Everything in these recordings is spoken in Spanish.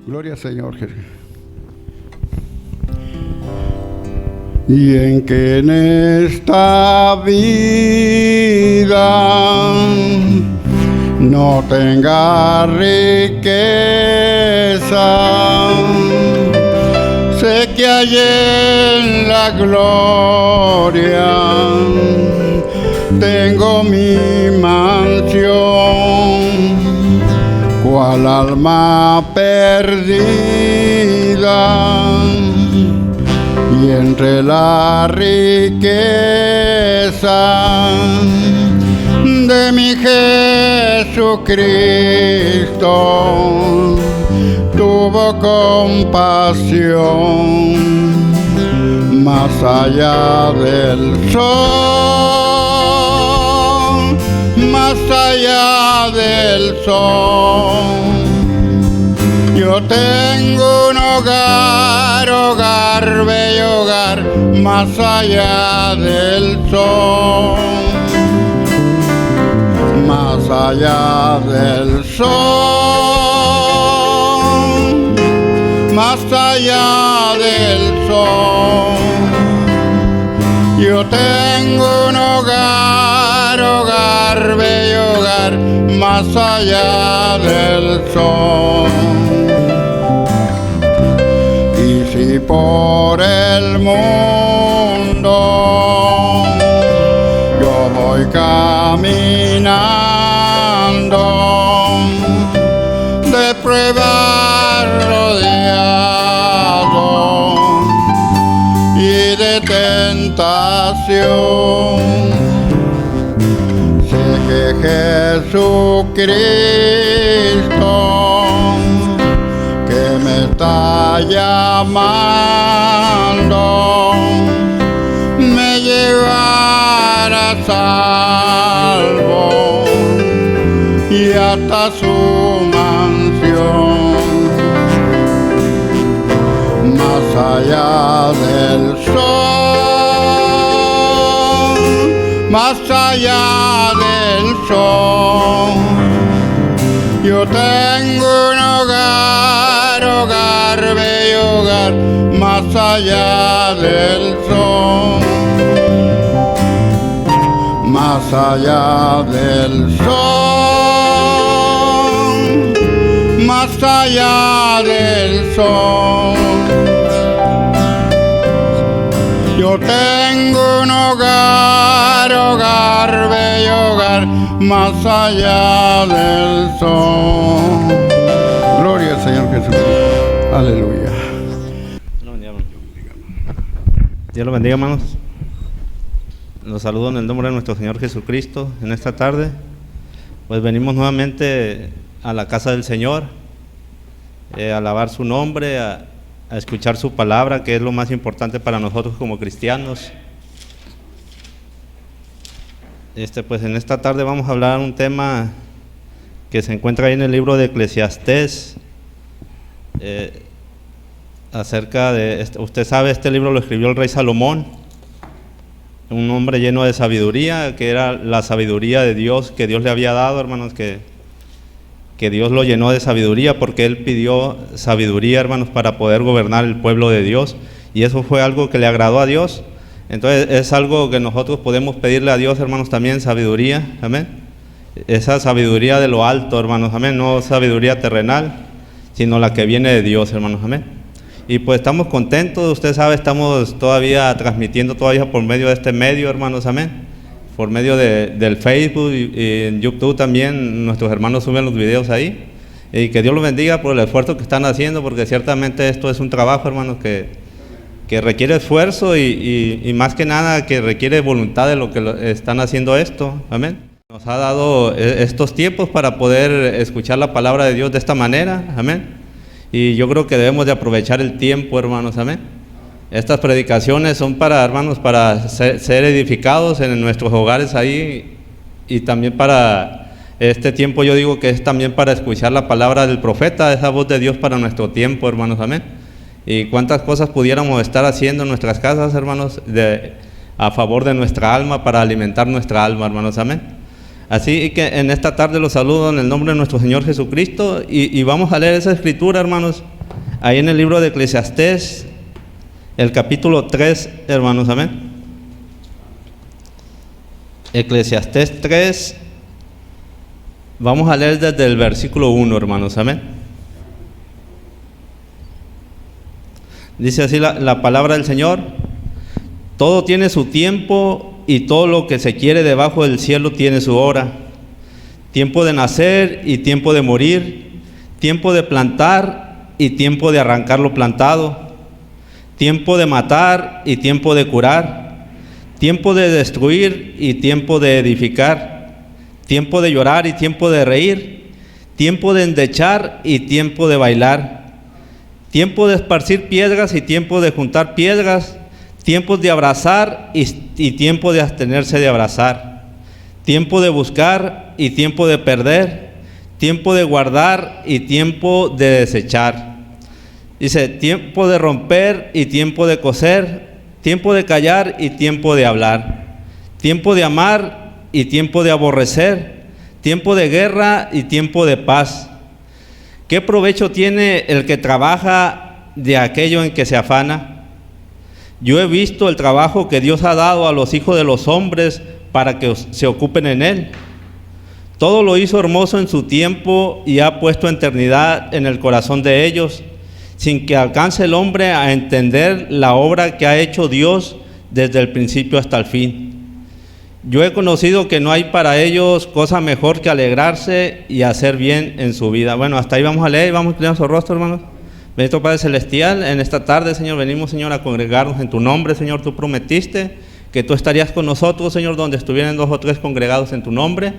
Gloria al Señor Jesús. Y en que en esta vida no tenga riqueza, sé que hay en la gloria tengo mi mansión, cual alma perdida, y entre la riqueza de mi Jesucristo tuvo compasión, más allá del sol, más allá del sol. Yo tengo un hogar, hogar, bello hogar, más allá del sol, más allá del sol, más allá del sol. Yo tengo un hogar, hogar, bello hogar, más allá del sol. Y si por el mundo yo voy caminando, de pruebas rodeado y de tentación, sé que Jesucristo que me está llamando me llevará salvo y hasta su mansión, más allá del sol, más allá del sol. Yo tengo un hogar, hogar, bello hogar, más allá del sol, más allá del sol, más allá del sol. Yo tengo un hogar, hogar, bello hogar, más allá del sol. Gloria al Señor Jesús. Aleluya. Dios lo bendiga, hermanos. Los saludo en el nombre de nuestro Señor Jesucristo en esta tarde. Pues venimos nuevamente a la casa del Señor, a alabar su nombre, a escuchar su palabra, que es lo más importante para nosotros como cristianos. Pues en esta tarde vamos a hablar un tema que se encuentra ahí en el libro de Eclesiastés, acerca de, usted sabe, este libro lo escribió el rey Salomón, un hombre lleno de sabiduría, que era la sabiduría de Dios, que Dios le había dado, hermanos, que Dios lo llenó de sabiduría, porque él pidió sabiduría, hermanos, para poder gobernar el pueblo de Dios, y eso fue algo que le agradó a Dios. Entonces es algo que nosotros podemos pedirle a Dios, hermanos, también sabiduría, amén. Esa sabiduría de lo alto, hermanos, amén, no sabiduría terrenal, sino la que viene de Dios, hermanos, amén. Y pues estamos contentos, usted sabe, estamos todavía transmitiendo todavía por medio de este medio, hermanos, amén. Por medio del Facebook y en YouTube también, nuestros hermanos suben los videos ahí. Y que Dios los bendiga por el esfuerzo que están haciendo, porque ciertamente esto es un trabajo, hermanos, que requiere esfuerzo y más que nada que requiere voluntad de lo que están haciendo esto, amén. Nos ha dado estos tiempos para poder escuchar la palabra de Dios de esta manera, amén. Y yo creo que debemos de aprovechar el tiempo, hermanos, amén. Estas predicaciones son para, hermanos, para ser edificados en nuestros hogares ahí, y también para este tiempo, yo digo que es también para escuchar la palabra del profeta, esa voz de Dios para nuestro tiempo, hermanos, amén. Y cuántas cosas pudiéramos estar haciendo en nuestras casas, hermanos, a favor de nuestra alma, para alimentar nuestra alma, hermanos, amén. Así que en esta tarde los saludo en el nombre de nuestro Señor Jesucristo y vamos a leer esa escritura, hermanos, ahí en el libro de Eclesiastés, el capítulo 3, hermanos, amén. Eclesiastés 3, vamos a leer desde el versículo 1, hermanos, amén. Dice así la palabra del Señor: todo tiene su tiempo y todo lo que se quiere debajo del cielo tiene su hora. Tiempo de nacer y tiempo de morir, tiempo de plantar y tiempo de arrancar lo plantado, tiempo de matar y tiempo de curar, tiempo de destruir y tiempo de edificar, tiempo de llorar y tiempo de reír, tiempo de endechar y tiempo de bailar, tiempo de esparcir piedras y tiempo de juntar piedras, tiempos de abrazar y tiempo de abstenerse de abrazar, tiempo de buscar y tiempo de perder, tiempo de guardar y tiempo de desechar. Dice, tiempo de romper y tiempo de coser, tiempo de callar y tiempo de hablar, tiempo de amar y tiempo de aborrecer, tiempo de guerra y tiempo de paz. ¿Qué provecho tiene el que trabaja de aquello en que se afana? Yo he visto el trabajo que Dios ha dado a los hijos de los hombres para que se ocupen en él. Todo lo hizo hermoso en su tiempo y ha puesto eternidad en el corazón de ellos, sin que alcance el hombre a entender la obra que ha hecho Dios desde el principio hasta el fin. Yo he conocido que no hay para ellos cosa mejor que alegrarse y hacer bien en su vida. Bueno, hasta ahí vamos a leer y vamos a inclinar nuestro rostro, hermanos. Bendito Padre Celestial, en esta tarde, Señor, venimos, Señor, a congregarnos en tu nombre, Señor. Tú prometiste que tú estarías con nosotros, Señor, donde estuvieran 2 o 3 congregados en tu nombre.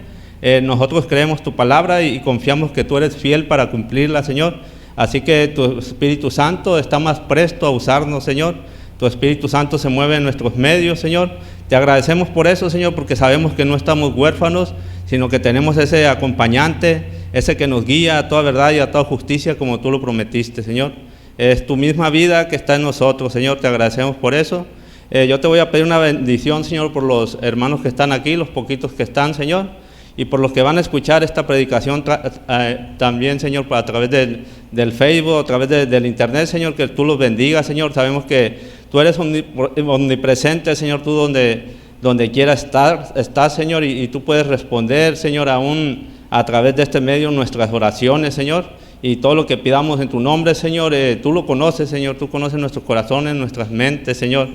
Nosotros creemos tu palabra y confiamos que tú eres fiel para cumplirla, Señor. Así que tu Espíritu Santo está más presto a usarnos, Señor. Tu Espíritu Santo se mueve en nuestros medios, Señor. Te agradecemos por eso, Señor, porque sabemos que no estamos huérfanos, sino que tenemos ese acompañante, ese que nos guía a toda verdad y a toda justicia, como tú lo prometiste, Señor. Es tu misma vida que está en nosotros, Señor. Te agradecemos por eso. Yo te voy a pedir una bendición, Señor, por los hermanos que están aquí, los poquitos que están, Señor, y por los que van a escuchar esta predicación también, Señor, a través del Facebook, a través del internet, Señor, que tú los bendigas, Señor. Sabemos que tú eres omnipresente, Señor, tú donde quiera estás, Señor, y tú puedes responder, Señor, aún a través de este medio nuestras oraciones, Señor, y todo lo que pidamos en tu nombre, Señor. Tú lo conoces, Señor, tú conoces nuestros corazones, nuestras mentes, Señor.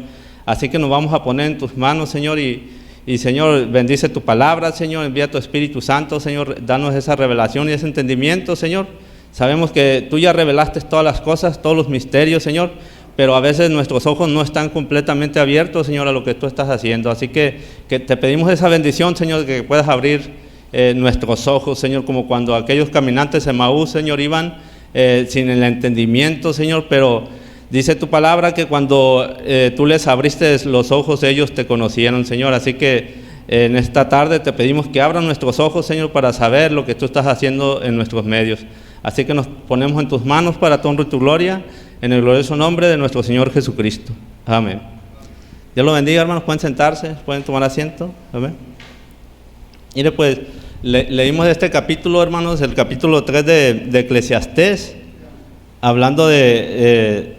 Así que nos vamos a poner en tus manos, Señor, y Señor, bendice tu palabra, Señor, envía tu Espíritu Santo, Señor, danos esa revelación y ese entendimiento, Señor. Sabemos que tú ya revelaste todas las cosas, todos los misterios, Señor, pero a veces nuestros ojos no están completamente abiertos, Señor, a lo que tú estás haciendo. Así que te pedimos esa bendición, Señor, que puedas abrir nuestros ojos, Señor, como cuando aquellos caminantes de Emaús, Señor, iban sin el entendimiento, Señor, pero dice tu palabra que cuando tú les abriste los ojos, ellos te conocieron, Señor. Así que en esta tarde te pedimos que abran nuestros ojos, Señor, para saber lo que tú estás haciendo en nuestros medios. Así que nos ponemos en tus manos para tu honra y tu gloria, en el glorioso nombre de nuestro Señor Jesucristo. Amén. Dios los bendiga, hermanos. Pueden sentarse, pueden tomar asiento. Amén. Mire, pues, leímos este capítulo, hermanos, el capítulo 3 de Eclesiastés, hablando de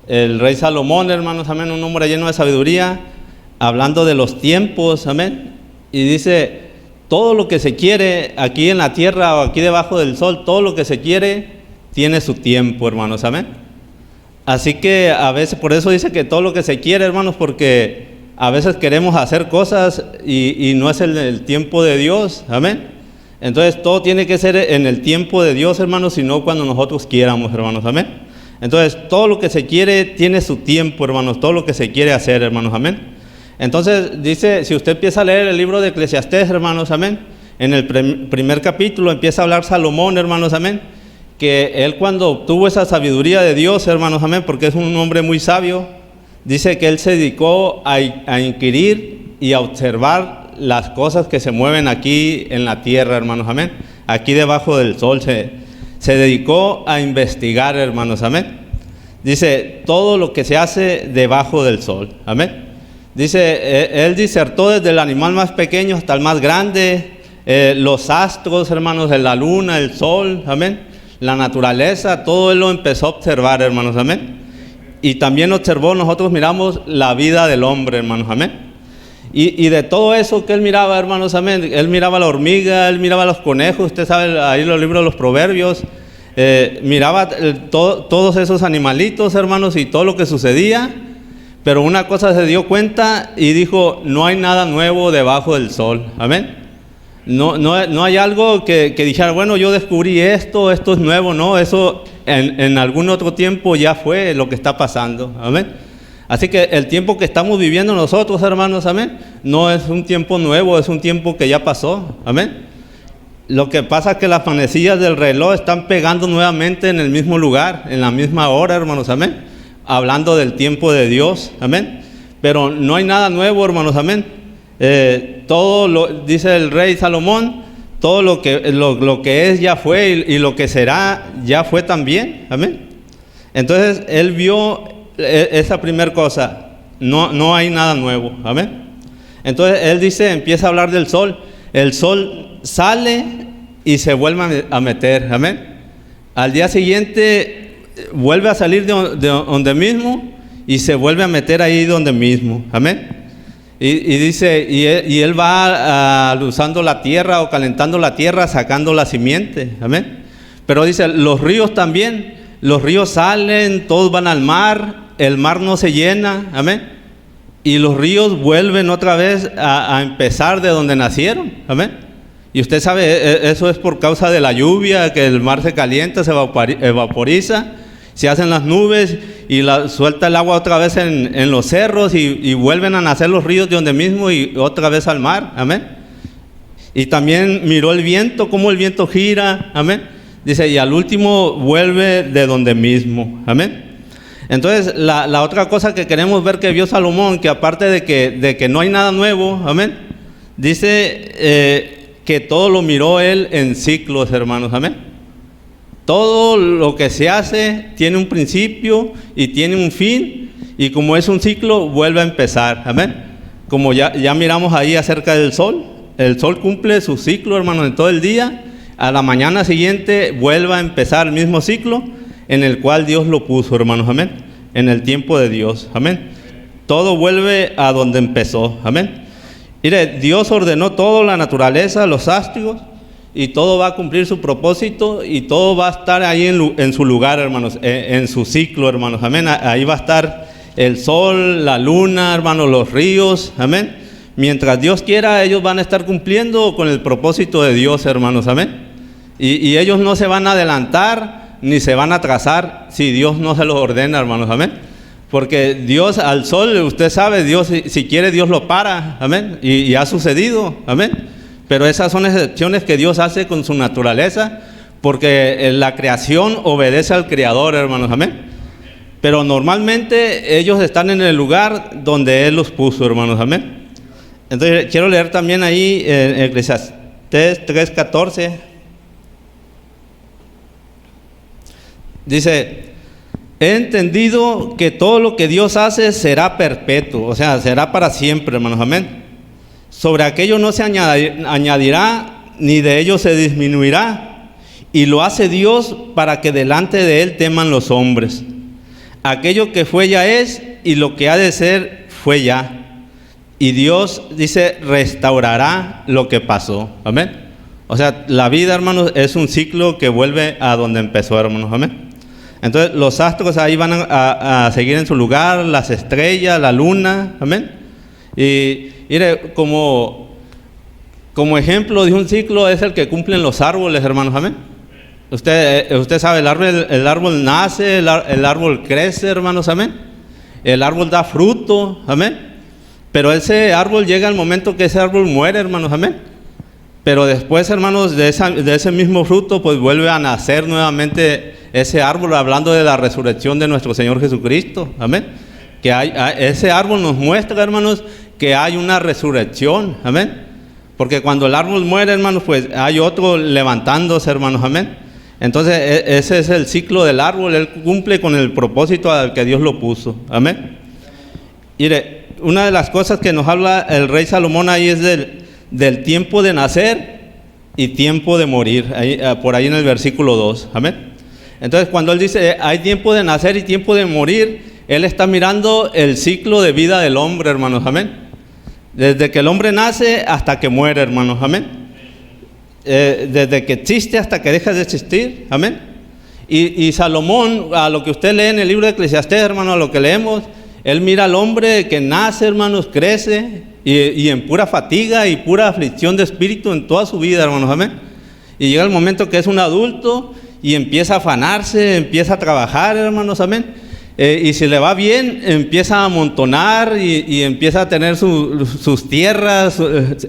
el rey Salomón, hermanos, amén, un hombre lleno de sabiduría, hablando de los tiempos, amén, y dice, todo lo que se quiere aquí en la tierra o aquí debajo del sol, todo lo que se quiere tiene su tiempo, hermanos, amén. Así que a veces, por eso dice que todo lo que se quiere, hermanos, porque a veces queremos hacer cosas y no es el tiempo de Dios, amén. Entonces todo tiene que ser en el tiempo de Dios, hermanos, y no cuando nosotros quieramos, hermanos, amén. Entonces todo lo que se quiere tiene su tiempo, hermanos, todo lo que se quiere hacer, hermanos, amén. Entonces dice, si usted empieza a leer el libro de Eclesiastés, hermanos, amén, en el primer capítulo empieza a hablar Salomón, hermanos, amén, que él cuando obtuvo esa sabiduría de Dios, hermanos, amén, porque es un hombre muy sabio, dice que él se dedicó a inquirir y a observar las cosas que se mueven aquí en la tierra, hermanos, amén, aquí debajo del sol, se dedicó a investigar, hermanos, amén. Dice, todo lo que se hace debajo del sol, amén. Dice, él disertó desde el animal más pequeño hasta el más grande, los astros, hermanos, la luna, el sol, amén, la naturaleza, todo él lo empezó a observar, hermanos, amén. Y también observó, nosotros miramos la vida del hombre, hermanos, amén. Y de todo eso que él miraba, hermanos, amén, él miraba la hormiga, él miraba los conejos, usted sabe, ahí los libros de los proverbios, miraba todos esos animalitos, hermanos, y todo lo que sucedía, pero una cosa se dio cuenta y dijo, no hay nada nuevo debajo del sol, amén. No hay algo que dijera, bueno, yo descubrí esto es nuevo, no, eso en algún otro tiempo ya fue lo que está pasando, amén. Así que el tiempo que estamos viviendo nosotros, hermanos, amén, no es un tiempo nuevo, es un tiempo que ya pasó, amén. Lo que pasa es que las manecillas del reloj están pegando nuevamente en el mismo lugar, en la misma hora, hermanos, amén, hablando del tiempo de Dios, amén. Pero no hay nada nuevo, hermanos, amén. Dice el rey Salomón, todo lo que es ya fue y lo que será ya fue también, amén. Entonces él vio esa primera cosa, no hay nada nuevo, amén. Entonces él dice, empieza a hablar del sol, el sol sale y se vuelve a meter, amén. Al día siguiente vuelve a salir de donde mismo y se vuelve a meter ahí donde mismo, amén. Y dice, y él va usando la tierra o calentando la tierra, sacando la simiente, amén. Pero dice, los ríos también, los ríos salen, todos van al mar, el mar no se llena, amén. Y los ríos vuelven otra vez a empezar de donde nacieron, amén. Y usted sabe, eso es por causa de la lluvia, que el mar se calienta, se vaporiza, se hacen las nubes y suelta el agua otra vez en los cerros y vuelven a nacer los ríos de donde mismo y otra vez al mar, amén. Y también miró el viento, cómo el viento gira, amén. Dice, y al último vuelve de donde mismo, amén. Entonces, la otra cosa que queremos ver que vio Salomón, que aparte de que no hay nada nuevo, amén, dice que todo lo miró él en ciclos, hermanos, amén. Todo lo que se hace tiene un principio y tiene un fin, y como es un ciclo, vuelve a empezar, amén. Como ya miramos ahí acerca del sol, el sol cumple su ciclo, hermanos, en todo el día, a la mañana siguiente vuelve a empezar el mismo ciclo, en el cual Dios lo puso, hermanos, amén, en el tiempo de Dios, amén. Todo vuelve a donde empezó, amén. Mire, Dios ordenó todo, la naturaleza, los astros, y todo va a cumplir su propósito, y todo va a estar ahí en su lugar, hermanos, en su ciclo, hermanos, amén. Ahí va a estar el sol, la luna, hermanos, los ríos, amén. Mientras Dios quiera, ellos van a estar cumpliendo con el propósito de Dios, hermanos, amén. Y ellos no se van a adelantar, ni se van a atrasar si Dios no se los ordena, hermanos, amén. Porque Dios al sol, usted sabe, Dios si quiere Dios lo para, amén, y ha sucedido, amén. Pero esas son excepciones que Dios hace con su naturaleza, porque la creación obedece al Creador, hermanos, amén. Pero normalmente ellos están en el lugar donde Él los puso, hermanos, amén. Entonces quiero leer también ahí en Eclesiastés 3:14. Dice, he entendido que todo lo que Dios hace será perpetuo, o sea, será para siempre, hermanos, amén. Sobre aquello no se añadirá, ni de ello se disminuirá, y lo hace Dios para que delante de Él teman los hombres. Aquello que fue ya es, y lo que ha de ser fue ya. Y Dios, dice, restaurará lo que pasó, amén. O sea, la vida, hermanos, es un ciclo que vuelve a donde empezó, hermanos, amén. Entonces los astros ahí van a seguir en su lugar, las estrellas, la luna, amén. Y mire, como ejemplo de un ciclo es el que cumplen los árboles, hermanos, amén. Usted sabe, el árbol nace, el árbol crece, hermanos, amén. El árbol da fruto, amén. Pero ese árbol llega al momento que ese árbol muere, hermanos, amén. Pero después, hermanos, de ese mismo fruto, pues vuelve a nacer nuevamente ese árbol, hablando de la resurrección de nuestro Señor Jesucristo, amén. Que ese árbol nos muestra, hermanos, que hay una resurrección, amén. Porque cuando el árbol muere, hermanos, pues hay otro levantándose, hermanos, amén. Entonces ese es el ciclo del árbol, él cumple con el propósito al que Dios lo puso, amén. Mire, una de las cosas que nos habla el rey Salomón ahí es del tiempo de nacer y tiempo de morir, por ahí en el versículo 2, amén. Entonces cuando él dice hay tiempo de nacer y tiempo de morir, él está mirando el ciclo de vida del hombre, hermanos, amén. Desde que el hombre nace hasta que muere, hermanos, amén. Desde que existe hasta que deja de existir, amén. Y Salomón, a lo que usted lee en el libro de Eclesiastés, hermano, a lo que leemos, él mira al hombre que nace, hermanos, crece y en pura fatiga y pura aflicción de espíritu en toda su vida, hermanos, amén. Y llega el momento que es un adulto y empieza a afanarse, empieza a trabajar, hermanos, amén. Y si le va bien, empieza a amontonar y empieza a tener sus tierras,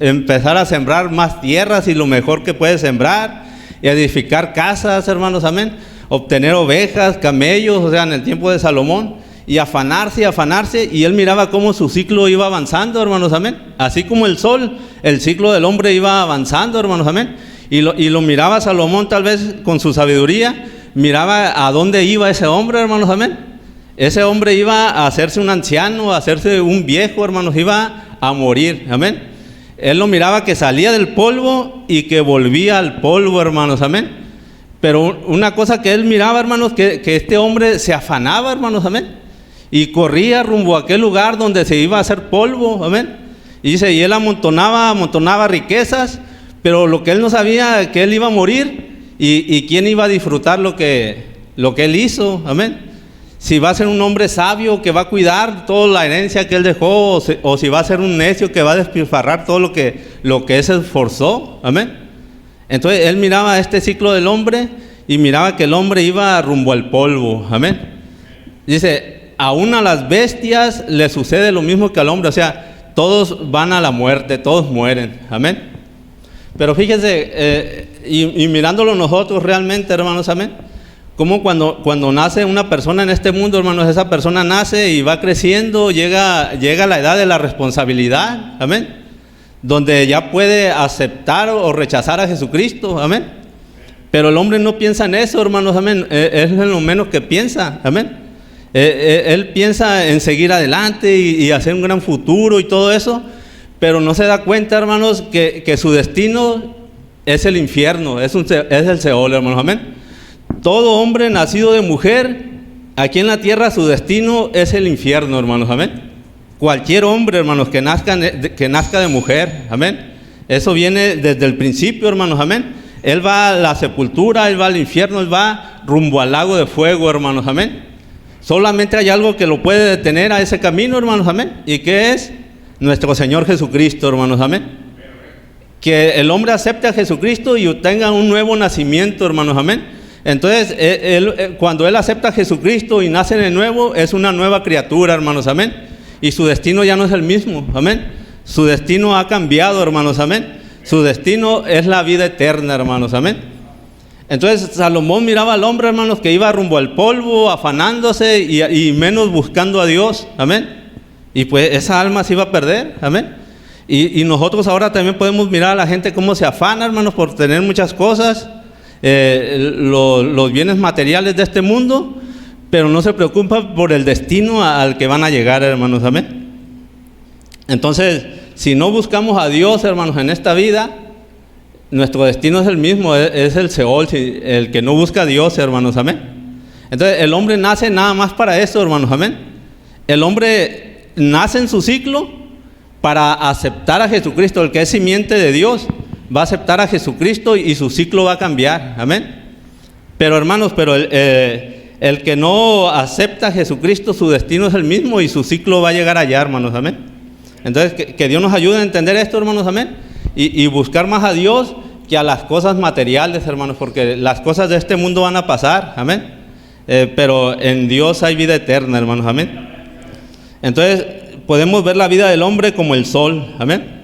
empezar a sembrar más tierras y lo mejor que puede sembrar, y edificar casas, hermanos, amén. Obtener ovejas, camellos, o sea, en el tiempo de Salomón, y afanarse, y él miraba cómo su ciclo iba avanzando, hermanos, amén. Así como el sol, el ciclo del hombre iba avanzando, hermanos, amén. Y lo miraba Salomón tal vez con su sabiduría, miraba a dónde iba ese hombre, hermanos, amén. Ese hombre iba a hacerse un anciano, a hacerse un viejo, hermanos, iba a morir, amén. Él lo miraba que salía del polvo y que volvía al polvo, hermanos, amén. Pero una cosa que él miraba, hermanos, que este hombre se afanaba, hermanos, amén, y corría rumbo a aquel lugar donde se iba a hacer polvo, amén. Y dice, y él amontonaba riquezas, pero lo que él no sabía, que él iba a morir, y quién iba a disfrutar lo que él hizo, amén. Si va a ser un hombre sabio que va a cuidar toda la herencia que él dejó, o si va a ser un necio que va a despilfarrar todo lo que él se esforzó, amén. Entonces él miraba este ciclo del hombre y miraba que el hombre iba rumbo al polvo, amén. Dice, aún a las bestias le sucede lo mismo que al hombre, o sea, todos van a la muerte, todos mueren, amén. Pero fíjense, y mirándolo nosotros realmente, hermanos, amén, como cuando nace una persona en este mundo, hermanos, esa persona nace y va creciendo, llega a la edad de la responsabilidad, amén, donde ya puede aceptar o rechazar a Jesucristo, amén. Pero el hombre no piensa en eso, hermanos, amén. Es lo menos que piensa, amén. Él piensa en seguir adelante y hacer un gran futuro y todo eso, pero no se da cuenta, hermanos, que su destino es el infierno, es el Seol, hermanos, amén. Todo hombre nacido de mujer, aquí en la tierra su destino es el infierno, hermanos, amén. Cualquier hombre, hermanos, que nazca de mujer, amén. Eso viene desde el principio, hermanos, amén. Él va a la sepultura, él va al infierno, él va rumbo al lago de fuego, hermanos, amén. Solamente hay algo que lo puede detener a ese camino, hermanos, amén. ¿Y qué es? Nuestro Señor Jesucristo, hermanos, amén. Que el hombre acepte a Jesucristo y obtenga un nuevo nacimiento, hermanos, amén. Entonces, cuando él acepta a Jesucristo y nace de nuevo, es una nueva criatura, hermanos, amén. Y su destino ya no es el mismo, amén. Su destino ha cambiado, hermanos, amén. Su destino es la vida eterna, hermanos, amén. Entonces Salomón miraba al hombre, hermanos, que iba rumbo al polvo, afanándose y menos buscando a Dios, amén. Y pues esa alma se iba a perder, amén. Y nosotros ahora también podemos mirar a la gente cómo se afana, hermanos, por tener muchas cosas, los bienes materiales de este mundo, pero no se preocupa por el destino al que van a llegar, hermanos, amén. Entonces, si no buscamos a Dios, hermanos, en esta vida, nuestro destino es el mismo, es el Seol, el que no busca a Dios, hermanos, amén. Entonces, el hombre nace nada más para eso, hermanos, amén. El hombre nace en su ciclo para aceptar a Jesucristo, el que es simiente de Dios, va a aceptar a Jesucristo y su ciclo va a cambiar, amén. Pero, hermanos, el que no acepta a Jesucristo, su destino es el mismo y su ciclo va a llegar allá, hermanos, amén. Entonces, que Dios nos ayude a entender esto, hermanos, amén. Y buscar más a Dios que a las cosas materiales, hermanos, porque las cosas de este mundo van a pasar, amén. Pero en Dios hay vida eterna, hermanos, amén. Entonces, podemos ver la vida del hombre como el sol, amén.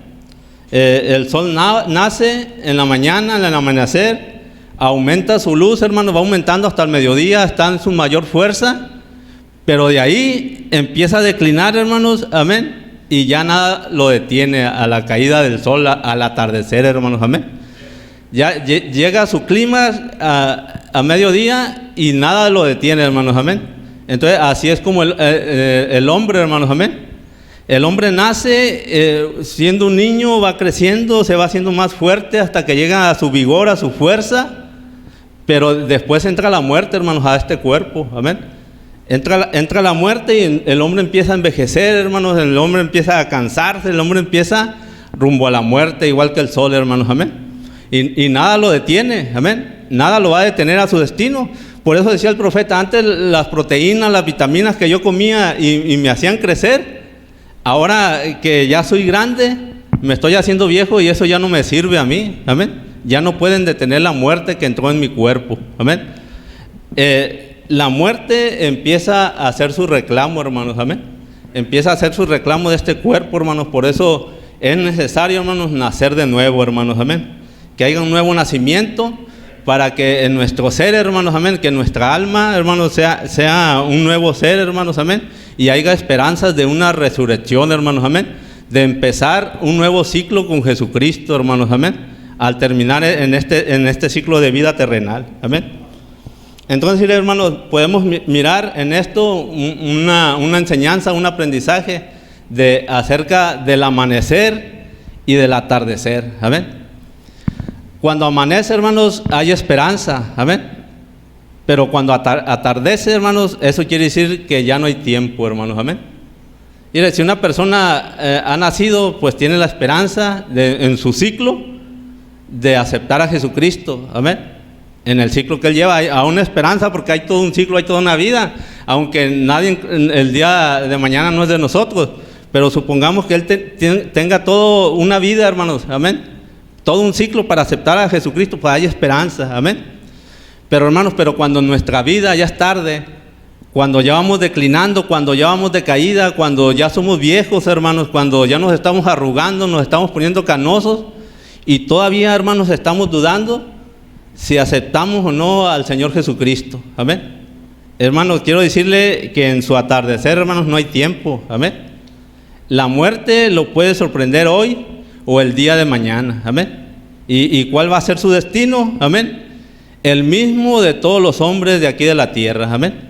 El sol nace en la mañana, en el amanecer, aumenta su luz, hermano, va aumentando hasta el mediodía, está en su mayor fuerza, pero de ahí empieza a declinar, hermanos, amén, y ya nada lo detiene a la caída del sol, al atardecer, hermanos, amén. Ya llega a su clima a mediodía y nada lo detiene, hermanos, amén. Entonces así es como el hombre, hermanos, amén. El hombre nace siendo un niño, va creciendo, se va haciendo más fuerte hasta que llega a su vigor, a su fuerza, pero después entra la muerte, hermanos, a este cuerpo, amén. Entra la muerte y el hombre empieza a envejecer, hermanos, el hombre empieza a cansarse, el hombre empieza rumbo a la muerte, igual que el sol, hermanos, amén. Y nada lo detiene, amén. Nada lo va a detener a su destino. Por eso decía el profeta, antes las proteínas, las vitaminas que yo comía y me hacían crecer, ahora que ya soy grande, me estoy haciendo viejo y eso ya no me sirve a mí, amén. Ya no pueden detener la muerte que entró en mi cuerpo, amén. La muerte empieza a hacer su reclamo, hermanos, amén. Empieza a hacer su reclamo de este cuerpo, hermanos. Por eso es necesario, hermanos, nacer de nuevo, hermanos, amén. Que haya un nuevo nacimiento para que en nuestro ser, hermanos, amén, que nuestra alma, hermanos, sea un nuevo ser, hermanos, amén. Y haya esperanzas de una resurrección, hermanos, amén. De empezar un nuevo ciclo con Jesucristo, hermanos, amén. Al terminar en este ciclo de vida terrenal, amén. Entonces, hermanos, podemos mirar en esto una enseñanza, un aprendizaje acerca del amanecer y del atardecer, amén. Cuando amanece, hermanos, hay esperanza, amén. Pero cuando atardece, hermanos, eso quiere decir que ya no hay tiempo, hermanos, amén. Mire, si una persona ha nacido, pues tiene la esperanza en su ciclo de aceptar a Jesucristo, amén. En el ciclo que él lleva hay aún esperanza, porque hay todo un ciclo, hay toda una vida, aunque nadie, el día de mañana no es de nosotros, pero supongamos que él tenga toda una vida, hermanos, amén, todo un ciclo para aceptar a Jesucristo, pues hay esperanza, amén. Pero hermanos, cuando nuestra vida ya es tarde, cuando ya vamos declinando, cuando ya vamos de caída, cuando ya somos viejos, hermanos, cuando ya nos estamos arrugando, nos estamos poniendo canosos, y todavía, hermanos, estamos dudando si aceptamos o no al Señor Jesucristo, amén. Hermanos, quiero decirle que en su atardecer, hermanos, no hay tiempo, amén. La muerte lo puede sorprender hoy o el día de mañana, amén. ¿Y cuál va a ser su destino? Amén. El mismo de todos los hombres de aquí de la tierra, amén.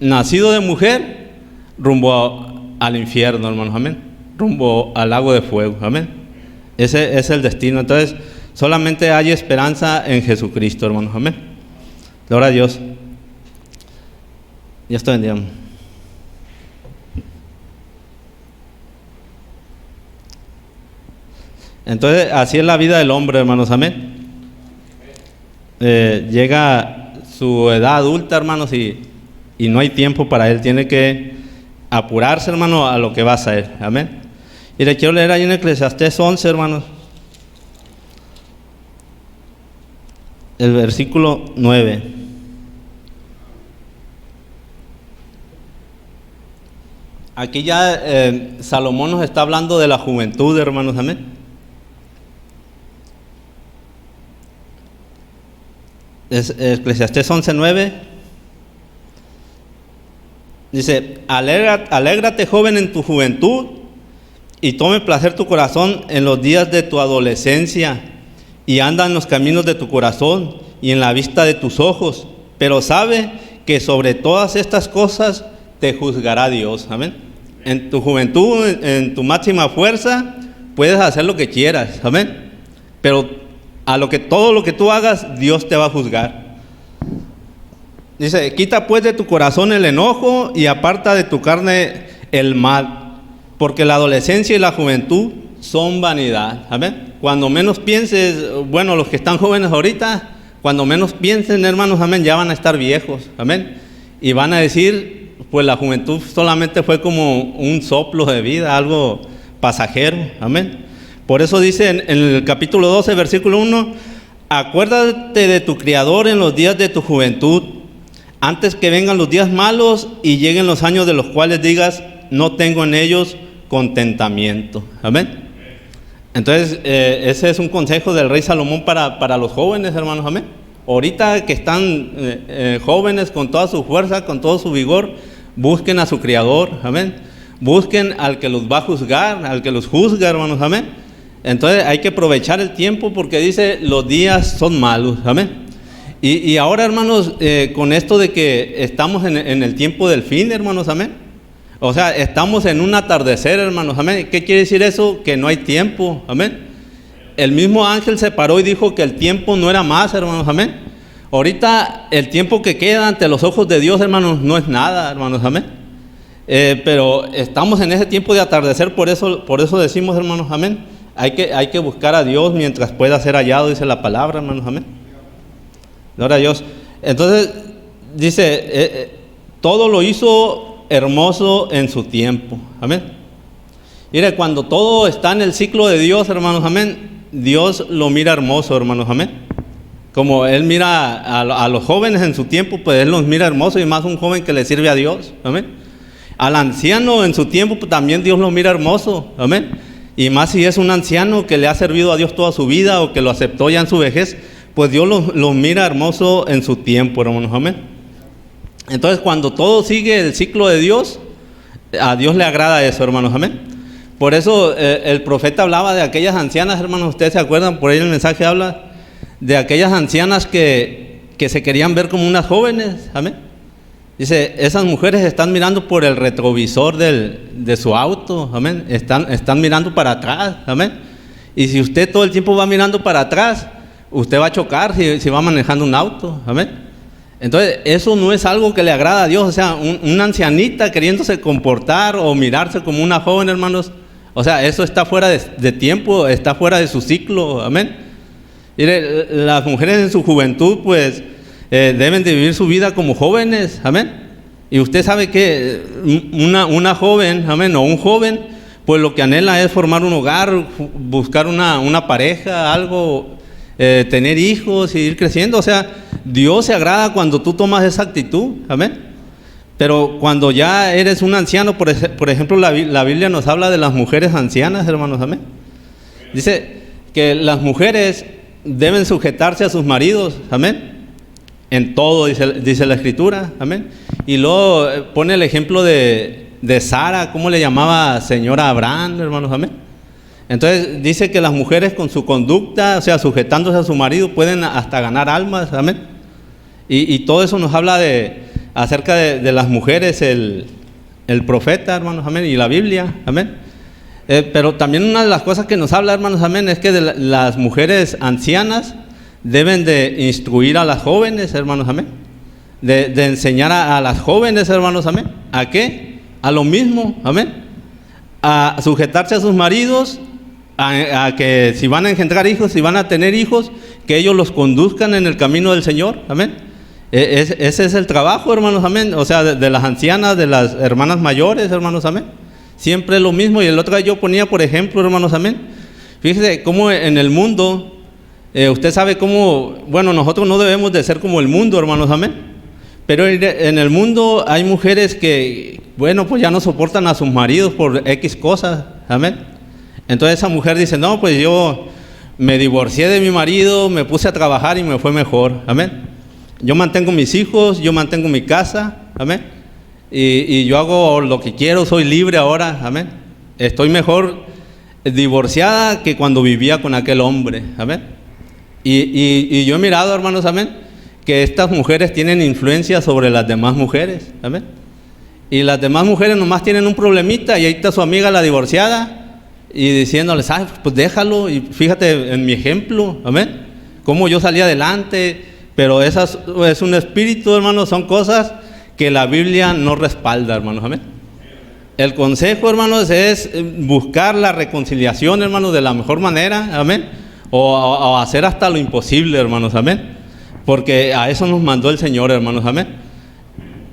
Nacido de mujer, rumbo al infierno, hermanos, amén. Rumbo al lago de fuego, amén. Ese es el destino. Entonces, solamente hay esperanza en Jesucristo, hermanos, amén. Gloria a Dios. Dios te bendiga. Entonces, así es la vida del hombre, hermanos, amén. Llega su edad adulta, hermanos, y no hay tiempo para él. Tiene que apurarse, hermano, a lo que va a hacer, amén. Y le quiero leer ahí en Eclesiastés 11, hermanos, el versículo 9. Aquí ya Salomón nos está hablando de la juventud, hermanos, amén. Eclesiastés 11:9 dice: alégrate, joven, en tu juventud, y tome placer tu corazón en los días de tu adolescencia, y anda en los caminos de tu corazón y en la vista de tus ojos, pero sabe que sobre todas estas cosas te juzgará Dios, amén. En tu juventud, en tu máxima fuerza, puedes hacer lo que quieras, amén, pero todo lo que tú hagas, Dios te va a juzgar. Dice: quita pues de tu corazón el enojo y aparta de tu carne el mal, porque la adolescencia y la juventud son vanidad, amén. Cuando menos pienses, bueno, los que están jóvenes ahorita, cuando menos piensen, hermanos, amén, ya van a estar viejos, amén. Y van a decir, pues la juventud solamente fue como un soplo de vida, algo pasajero, amén. Por eso dice en el capítulo 12, versículo 1: acuérdate de tu Criador en los días de tu juventud, antes que vengan los días malos y lleguen los años de los cuales digas: no tengo en ellos contentamiento, amén. Entonces, ese es un consejo del rey Salomón para los jóvenes, hermanos, amén. Ahorita que están jóvenes con toda su fuerza, con todo su vigor, busquen a su Criador, amén. Busquen al que los va a juzgar, al que los juzga, hermanos, amén. Entonces hay que aprovechar el tiempo, porque dice: los días son malos, amén. Y ahora, hermanos, con esto de que estamos en el tiempo del fin, hermanos, amén. O sea, estamos en un atardecer, hermanos, amén. ¿Qué quiere decir eso? Que no hay tiempo, amén. El mismo ángel se paró y dijo que el tiempo no era más, hermanos, amén. Ahorita el tiempo que queda ante los ojos de Dios, hermanos, no es nada, hermanos, amén. Pero estamos en ese tiempo de atardecer, por eso decimos, hermanos, amén. Hay que buscar a Dios mientras pueda ser hallado, dice la palabra, hermanos, amén. Gloria a Dios. Entonces, dice, todo lo hizo hermoso en su tiempo, amén. Mire, cuando todo está en el ciclo de Dios, hermanos, amén, Dios lo mira hermoso, hermanos, amén. Como Él mira a los jóvenes en su tiempo, pues Él los mira hermoso, y más un joven que le sirve a Dios, amén. Al anciano en su tiempo, pues también Dios lo mira hermoso, amén. Y más si es un anciano que le ha servido a Dios toda su vida o que lo aceptó ya en su vejez, pues Dios lo mira hermoso en su tiempo, hermanos, amén. Entonces, cuando todo sigue el ciclo de Dios, a Dios le agrada eso, hermanos, amén. Por eso el profeta hablaba de aquellas ancianas, hermanos, ustedes se acuerdan, por ahí el mensaje habla de aquellas ancianas que se querían ver como unas jóvenes, amén. Dice, esas mujeres están mirando por el retrovisor de su auto, amén. Están mirando para atrás, amén. Y si usted todo el tiempo va mirando para atrás, usted va a chocar si va manejando un auto, amén. Entonces, eso no es algo que le agrada a Dios. O sea, una ancianita queriéndose comportar o mirarse como una joven, hermanos, o sea, eso está fuera de tiempo, está fuera de su ciclo, amén. Mire, las mujeres en su juventud, pues, deben de vivir su vida como jóvenes, amén. Y usted sabe que una joven, amén, o un joven, pues lo que anhela es formar un hogar, buscar una pareja, algo, tener hijos y ir creciendo. O sea, Dios se agrada cuando tú tomas esa actitud, amén. Pero cuando ya eres un anciano, por ejemplo, la Biblia nos habla de las mujeres ancianas, hermanos, amén. Dice que las mujeres deben sujetarse a sus maridos, amén. En todo, dice la Escritura, amén. Y luego pone el ejemplo de Sara, cómo le llamaba señora a Abraham, hermanos, amén. Entonces dice que las mujeres con su conducta, o sea, sujetándose a su marido, pueden hasta ganar almas, amén. Y todo eso nos habla acerca de las mujeres, el profeta, hermanos, amén, y la Biblia, amén. Pero también una de las cosas que nos habla, hermanos, amén, es que las mujeres ancianas deben de instruir a las jóvenes, hermanos, amén. De enseñar a las jóvenes, hermanos, amén. ¿A qué? A lo mismo, amén. A sujetarse a sus maridos, a que si van a engendrar hijos, si van a tener hijos, que ellos los conduzcan en el camino del Señor, amén. Ese es el trabajo, hermanos, amén. O sea, de las ancianas, de las hermanas mayores, hermanos, amén. Siempre es lo mismo. Y el otro día yo ponía, por ejemplo, hermanos, amén. Fíjese cómo en el mundo, usted sabe cómo, bueno, nosotros no debemos de ser como el mundo, hermanos, amén. Pero en el mundo hay mujeres que, bueno, pues ya no soportan a sus maridos por X cosas, amén. Entonces esa mujer dice, no, pues yo me divorcié de mi marido, me puse a trabajar y me fue mejor, amén. Yo mantengo mis hijos, yo mantengo mi casa, amén. Y yo hago lo que quiero, soy libre ahora, amén. Estoy mejor divorciada que cuando vivía con aquel hombre, amén. Y yo he mirado, hermanos, amén, que estas mujeres tienen influencia sobre las demás mujeres, amén. Y las demás mujeres nomás tienen un problemita y ahí está su amiga la divorciada y diciéndoles, ay, pues déjalo. Y fíjate en mi ejemplo, amén, cómo yo salí adelante. Pero esas es un espíritu, hermanos, son cosas que la Biblia no respalda, hermanos, amén. El consejo, hermanos, es buscar la reconciliación, hermanos, de la mejor manera, amén. O hacer hasta lo imposible, hermanos, amén. Porque a eso nos mandó el Señor, hermanos, amén.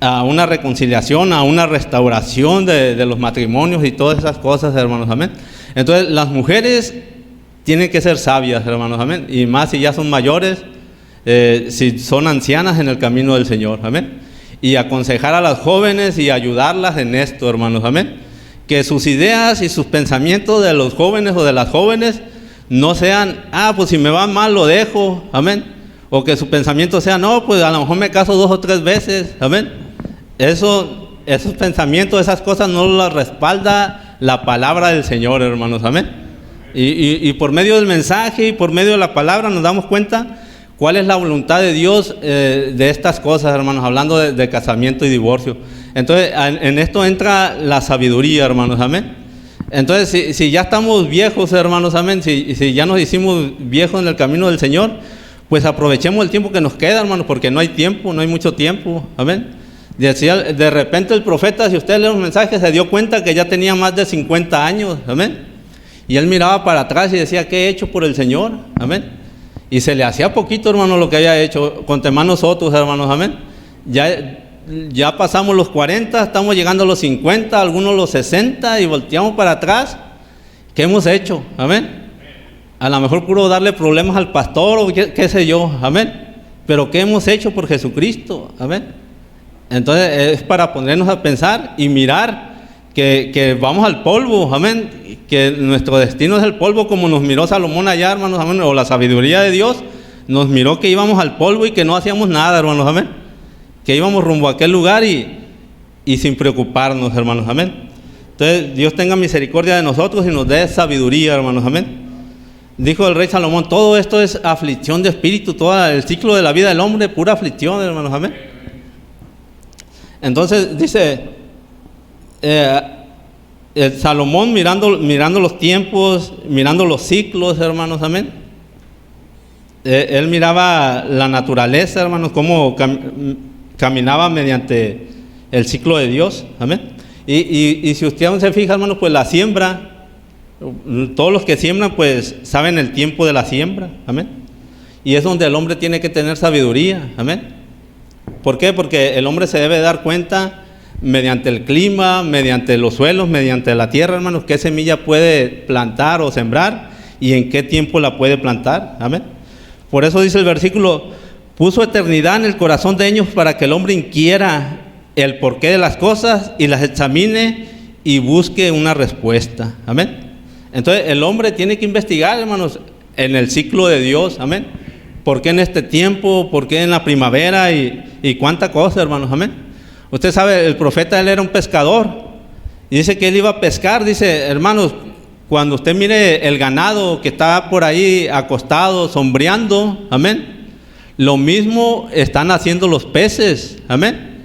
A una reconciliación, a una restauración de los matrimonios y todas esas cosas, hermanos, amén. Entonces, las mujeres tienen que ser sabias, hermanos, amén. Y más si ya son mayores, si son ancianas en el camino del Señor, amén. Y aconsejar a las jóvenes y ayudarlas en esto, hermanos, amén. Que sus ideas y sus pensamientos de los jóvenes o de las jóvenes no sean, pues si me va mal lo dejo, amén. O que su pensamiento sea, no, pues a lo mejor me caso 2 o 3 veces, amén. Esos pensamientos, esas cosas no las respalda la palabra del Señor, hermanos, amén. Y por medio del mensaje y por medio de la palabra nos damos cuenta cuál es la voluntad de Dios de estas cosas, hermanos, hablando de casamiento y divorcio. Entonces, en esto entra la sabiduría, hermanos, amén. Entonces, si ya estamos viejos, hermanos, amén, si ya nos hicimos viejos en el camino del Señor, pues aprovechemos el tiempo que nos queda, hermanos, porque no hay tiempo, no hay mucho tiempo, amén. Decía, de repente el profeta, si usted lee los mensajes, se dio cuenta que ya tenía más de 50 años, amén. Y él miraba para atrás y decía, ¿qué he hecho por el Señor? Amén. Y se le hacía poquito, hermano, lo que había hecho. Contemos nosotros, hermanos, amén. Ya pasamos los 40, estamos llegando a los 50, algunos los 60 y volteamos para atrás. ¿Qué hemos hecho? Amén. A lo mejor puro darle problemas al pastor o qué sé yo, amén. Pero ¿qué hemos hecho por Jesucristo? Amén. Entonces es para ponernos a pensar y mirar que vamos al polvo, amén. Que nuestro destino es el polvo, como nos miró Salomón allá, hermanos, amén. O la sabiduría de Dios nos miró que íbamos al polvo y que no hacíamos nada, hermanos, amén. Que íbamos rumbo a aquel lugar y sin preocuparnos, hermanos, amén. Entonces Dios tenga misericordia de nosotros y nos dé sabiduría, hermanos, amén. Dijo el rey Salomón, todo esto es aflicción de espíritu, todo el ciclo de la vida del hombre, pura aflicción, hermanos, amén. Entonces dice Salomón mirando los tiempos, mirando los ciclos, hermanos, amén. Él miraba la naturaleza, hermanos, cómo caminaba mediante el ciclo de Dios, amén. Y si usted aún se fija, hermanos, pues la siembra, todos los que siembran pues saben el tiempo de la siembra, amén. Y es donde el hombre tiene que tener sabiduría, amén. ¿Por qué? Porque el hombre se debe dar cuenta mediante el clima, mediante los suelos, mediante la tierra, hermanos, qué semilla puede plantar o sembrar y en qué tiempo la puede plantar, amén. Por eso dice el versículo, puso eternidad en el corazón de ellos para que el hombre inquiera el porqué de las cosas y las examine y busque una respuesta, amén. Entonces el hombre tiene que investigar, hermanos, en el ciclo de Dios, amén. ¿Por qué en este tiempo? ¿Por qué en la primavera? Y cuánta cosa, hermanos, amén. Usted sabe, el profeta, él era un pescador y dice que él iba a pescar. Dice, hermanos, cuando usted mire el ganado que está por ahí acostado, sombreando, amén, lo mismo están haciendo los peces, amén.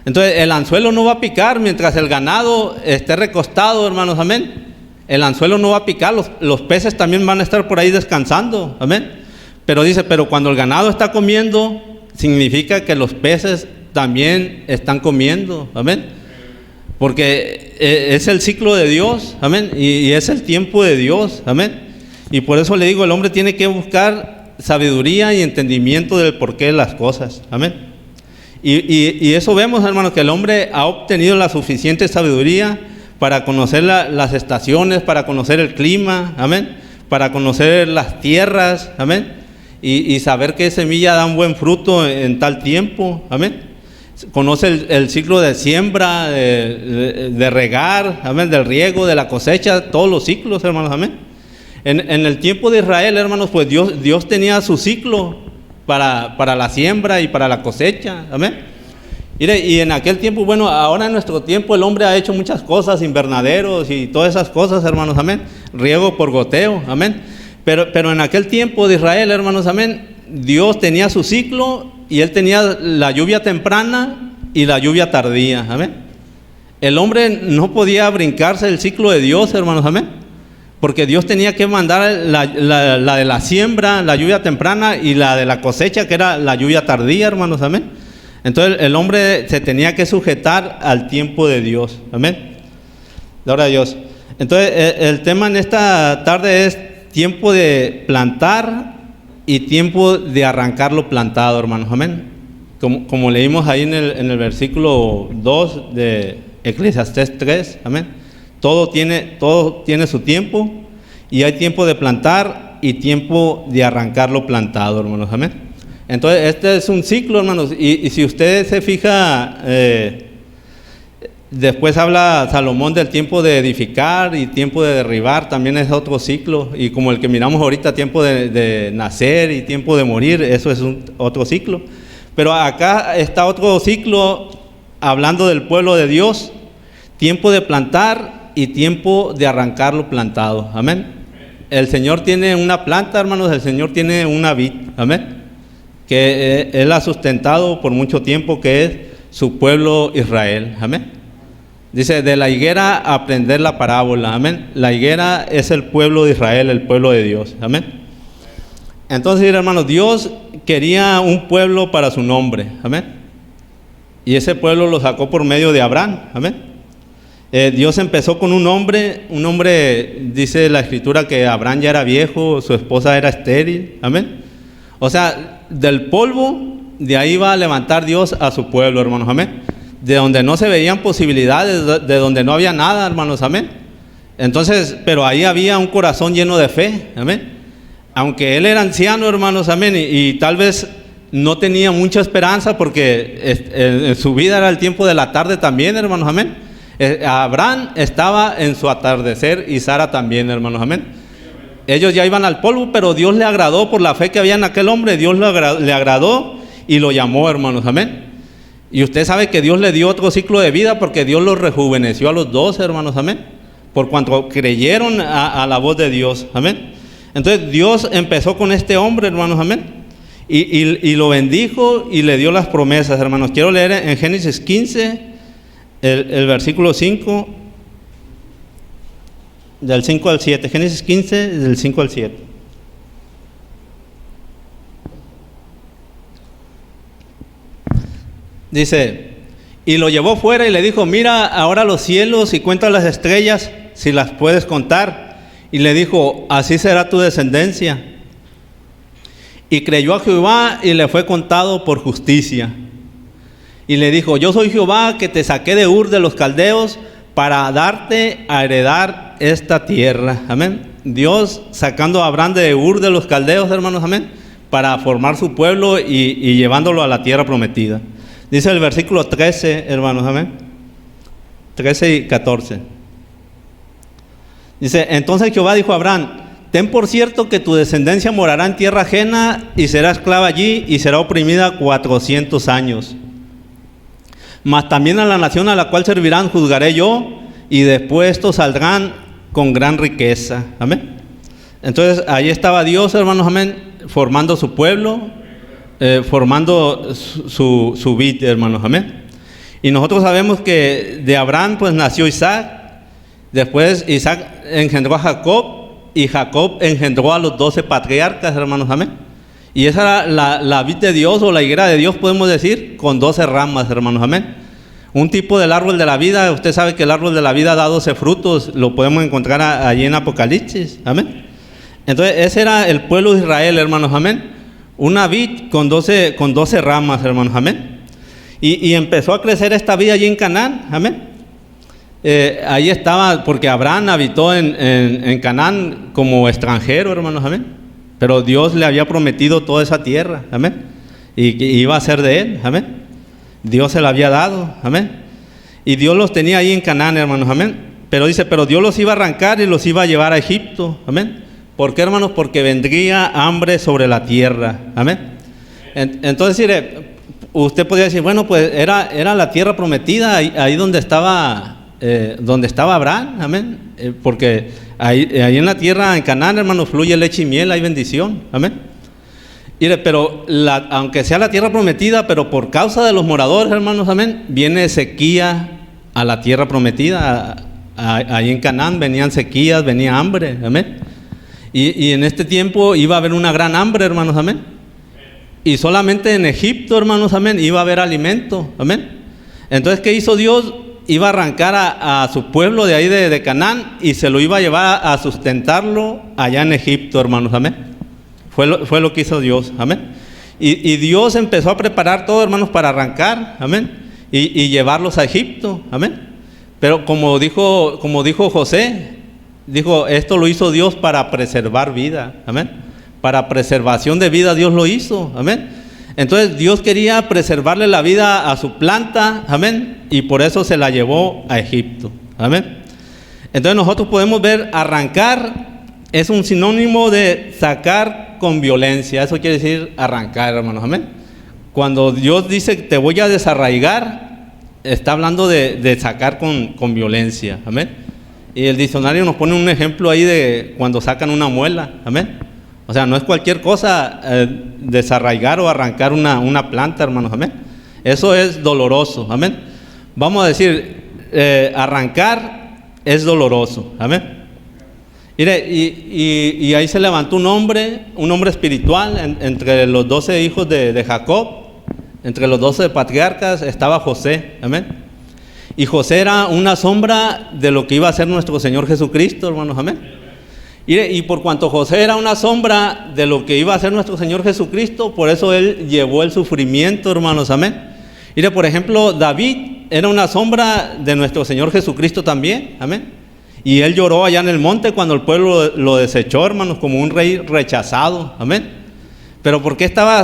Entonces el anzuelo no va a picar mientras el ganado esté recostado, hermanos, amén. El anzuelo no va a picar, los peces también van a estar por ahí descansando, amén. Pero dice, pero cuando el ganado está comiendo, significa que los peces también están comiendo, amén. Porque es el ciclo de Dios, amén, y es el tiempo de Dios, amén. Y por eso le digo, el hombre tiene que buscar sabiduría y entendimiento del porqué de las cosas, amén. Y eso vemos, hermanos, que el hombre ha obtenido la suficiente sabiduría para conocer las estaciones, para conocer el clima, amén, para conocer las tierras, amén, y saber qué semilla da un buen fruto en tal tiempo, amén. Conoce el ciclo de siembra, de regar, amén, del riego, de la cosecha, todos los ciclos, hermanos, amén. En el tiempo de Israel, hermanos, pues Dios tenía su ciclo para la siembra y para la cosecha, amén. Mire, y en aquel tiempo, bueno, ahora en nuestro tiempo el hombre ha hecho muchas cosas, invernaderos y todas esas cosas, hermanos, amén. Riego por goteo, amén. Pero en aquel tiempo de Israel, hermanos, amén, Dios tenía su ciclo y Él tenía la lluvia temprana y la lluvia tardía, amén. El hombre no podía brincarse el ciclo de Dios, hermanos, amén. Porque Dios tenía que mandar la de la siembra, la lluvia temprana, y la de la cosecha, que era la lluvia tardía, hermanos, amén. Entonces el hombre se tenía que sujetar al tiempo de Dios, amén. Gloria a Dios. Entonces el tema en esta tarde es tiempo de plantar y tiempo de arrancar lo plantado, hermanos, amén. Como leímos ahí en el versículo 2 de Eclesiastés 3, amén. Todo tiene su tiempo, y hay tiempo de plantar y tiempo de arrancar lo plantado, hermanos, amén. Entonces este es un ciclo, hermanos, y si usted se fija, después habla Salomón del tiempo de edificar y tiempo de derribar, también es otro ciclo, y como el que miramos ahorita, tiempo de nacer y tiempo de morir, eso es otro ciclo. Pero acá está otro ciclo hablando del pueblo de Dios, tiempo de plantar y tiempo de arrancar lo plantado, amén. El Señor tiene una planta, hermanos, el Señor tiene una vid, amén, que Él ha sustentado por mucho tiempo, que es su pueblo Israel. Amén. Dice, de la higuera aprender la parábola. Amén. La higuera es el pueblo de Israel, el pueblo de Dios. Amén. Entonces, hermanos, Dios quería un pueblo para su nombre. Amén. Y ese pueblo lo sacó por medio de Abraham. Amén. Dios empezó con un hombre, dice la escritura que Abraham ya era viejo, su esposa era estéril. Amén. O sea, del polvo, de ahí va a levantar Dios a su pueblo, hermanos. Amén. De donde no se veían posibilidades, de donde no había nada, hermanos. Amén. Entonces, pero ahí había un corazón lleno de fe. Amén. Aunque él era anciano, hermanos, amén, y tal vez no tenía mucha esperanza porque en su vida era el tiempo de la tarde también, hermanos, amén. Abraham estaba en su atardecer y Sara también, hermanos, amén. Ellos ya iban al polvo, pero Dios le agradó por la fe que había en aquel hombre. Dios le agradó y lo llamó, hermanos, amén. Y usted sabe que Dios le dio otro ciclo de vida porque Dios los rejuveneció a los dos, hermanos, amén. Por cuanto creyeron a la voz de Dios, amén. Entonces Dios empezó con este hombre, hermanos, amén. Y lo bendijo y le dio las promesas, hermanos. Quiero leer en Génesis 15, el versículo 5, del 5 al 7. Génesis 15, del 5 al 7. Dice, y lo llevó fuera y le dijo, mira ahora los cielos y cuenta las estrellas, si las puedes contar. Y le dijo, así será tu descendencia. Y creyó a Jehová y le fue contado por justicia. Y le dijo, yo soy Jehová que te saqué de Ur de los Caldeos para darte a heredar esta tierra. Amén. Dios sacando a Abraham de Ur de los Caldeos, hermanos, amén, para formar su pueblo y llevándolo a la tierra prometida. Dice el versículo 13, hermanos, amén. 13 y 14. Dice, entonces Jehová dijo a Abraham, ten por cierto que tu descendencia morará en tierra ajena y será esclava allí y será oprimida 400 años. Mas también a la nación a la cual servirán juzgaré yo, y después estos saldrán con gran riqueza. Amén. Entonces ahí estaba Dios, hermanos, amén, formando su pueblo, formando su vida, hermanos, amén. Y nosotros sabemos que de Abraham pues nació Isaac. Después Isaac engendró a Jacob y Jacob engendró a los 12 patriarcas, hermanos, amén. Y esa era la vid de Dios o la higuera de Dios, podemos decir, con 12 ramas, hermanos, amén. Un tipo del árbol de la vida, usted sabe que el árbol de la vida da 12 frutos, lo podemos encontrar allí en Apocalipsis, amén. Entonces ese era el pueblo de Israel, hermanos, amén. Una vid con 12 ramas, hermanos, amén. Y empezó a crecer esta vid allí en Canaán, amén. Ahí estaba, porque Abraham habitó en Canaán como extranjero, hermanos, amén. Pero Dios le había prometido toda esa tierra, amén. Y iba a ser de él, amén. Dios se la había dado, amén. Y Dios los tenía ahí en Canaán, hermanos, amén. Pero dice, pero Dios los iba a arrancar y los iba a llevar a Egipto, amén. ¿Por qué, hermanos? Porque vendría hambre sobre la tierra, amén. Entonces, usted podría decir, bueno, pues era la tierra prometida, ahí donde estaba Abraham, amén. Porque ahí en la tierra, en Canaán, hermanos, fluye leche y miel, hay bendición, amén. Pero aunque sea la tierra prometida, pero por causa de los moradores, hermanos, amén, viene sequía a la tierra prometida. Ahí en Canaán venían sequías, venía hambre, amén. Y en este tiempo iba a haber una gran hambre, hermanos, amén. Y solamente en Egipto, hermanos, amén, iba a haber alimento, amén. Entonces, ¿qué hizo Dios? Iba a arrancar a su pueblo de ahí de Canaán y se lo iba a llevar a sustentarlo allá en Egipto, hermanos, amén. Fue lo que hizo Dios, amén. Y Dios empezó a preparar todo, hermanos, para arrancar, amén, y llevarlos a Egipto, amén. Pero como dijo José, dijo, esto lo hizo Dios para preservar vida, amén. Para preservación de vida Dios lo hizo, amén. Entonces Dios quería preservarle la vida a su planta, amén, y por eso se la llevó a Egipto, amén. Entonces nosotros podemos ver, arrancar es un sinónimo de sacar con violencia. Eso quiere decir arrancar, hermanos, amén. Cuando Dios dice te voy a desarraigar, está hablando de sacar con violencia, amén. Y el diccionario nos pone un ejemplo ahí de cuando sacan una muela, amén. O sea, no es cualquier cosa desarraigar o arrancar una planta, hermanos, amén. Eso es doloroso, amén. Vamos a decir, arrancar es doloroso, amén. Mire, y ahí se levantó un hombre espiritual entre los 12 hijos de Jacob, entre los 12 patriarcas estaba José, amén. Y José era una sombra de lo que iba a ser nuestro Señor Jesucristo, hermanos, amén. Y por cuanto José era una sombra de lo que iba a ser nuestro Señor Jesucristo, por eso él llevó el sufrimiento, hermanos, amén. Mire, por ejemplo, David era una sombra de nuestro Señor Jesucristo también, amén. Y él lloró allá en el monte cuando el pueblo lo desechó, hermanos, como un rey rechazado, amén. Pero ¿por qué estaba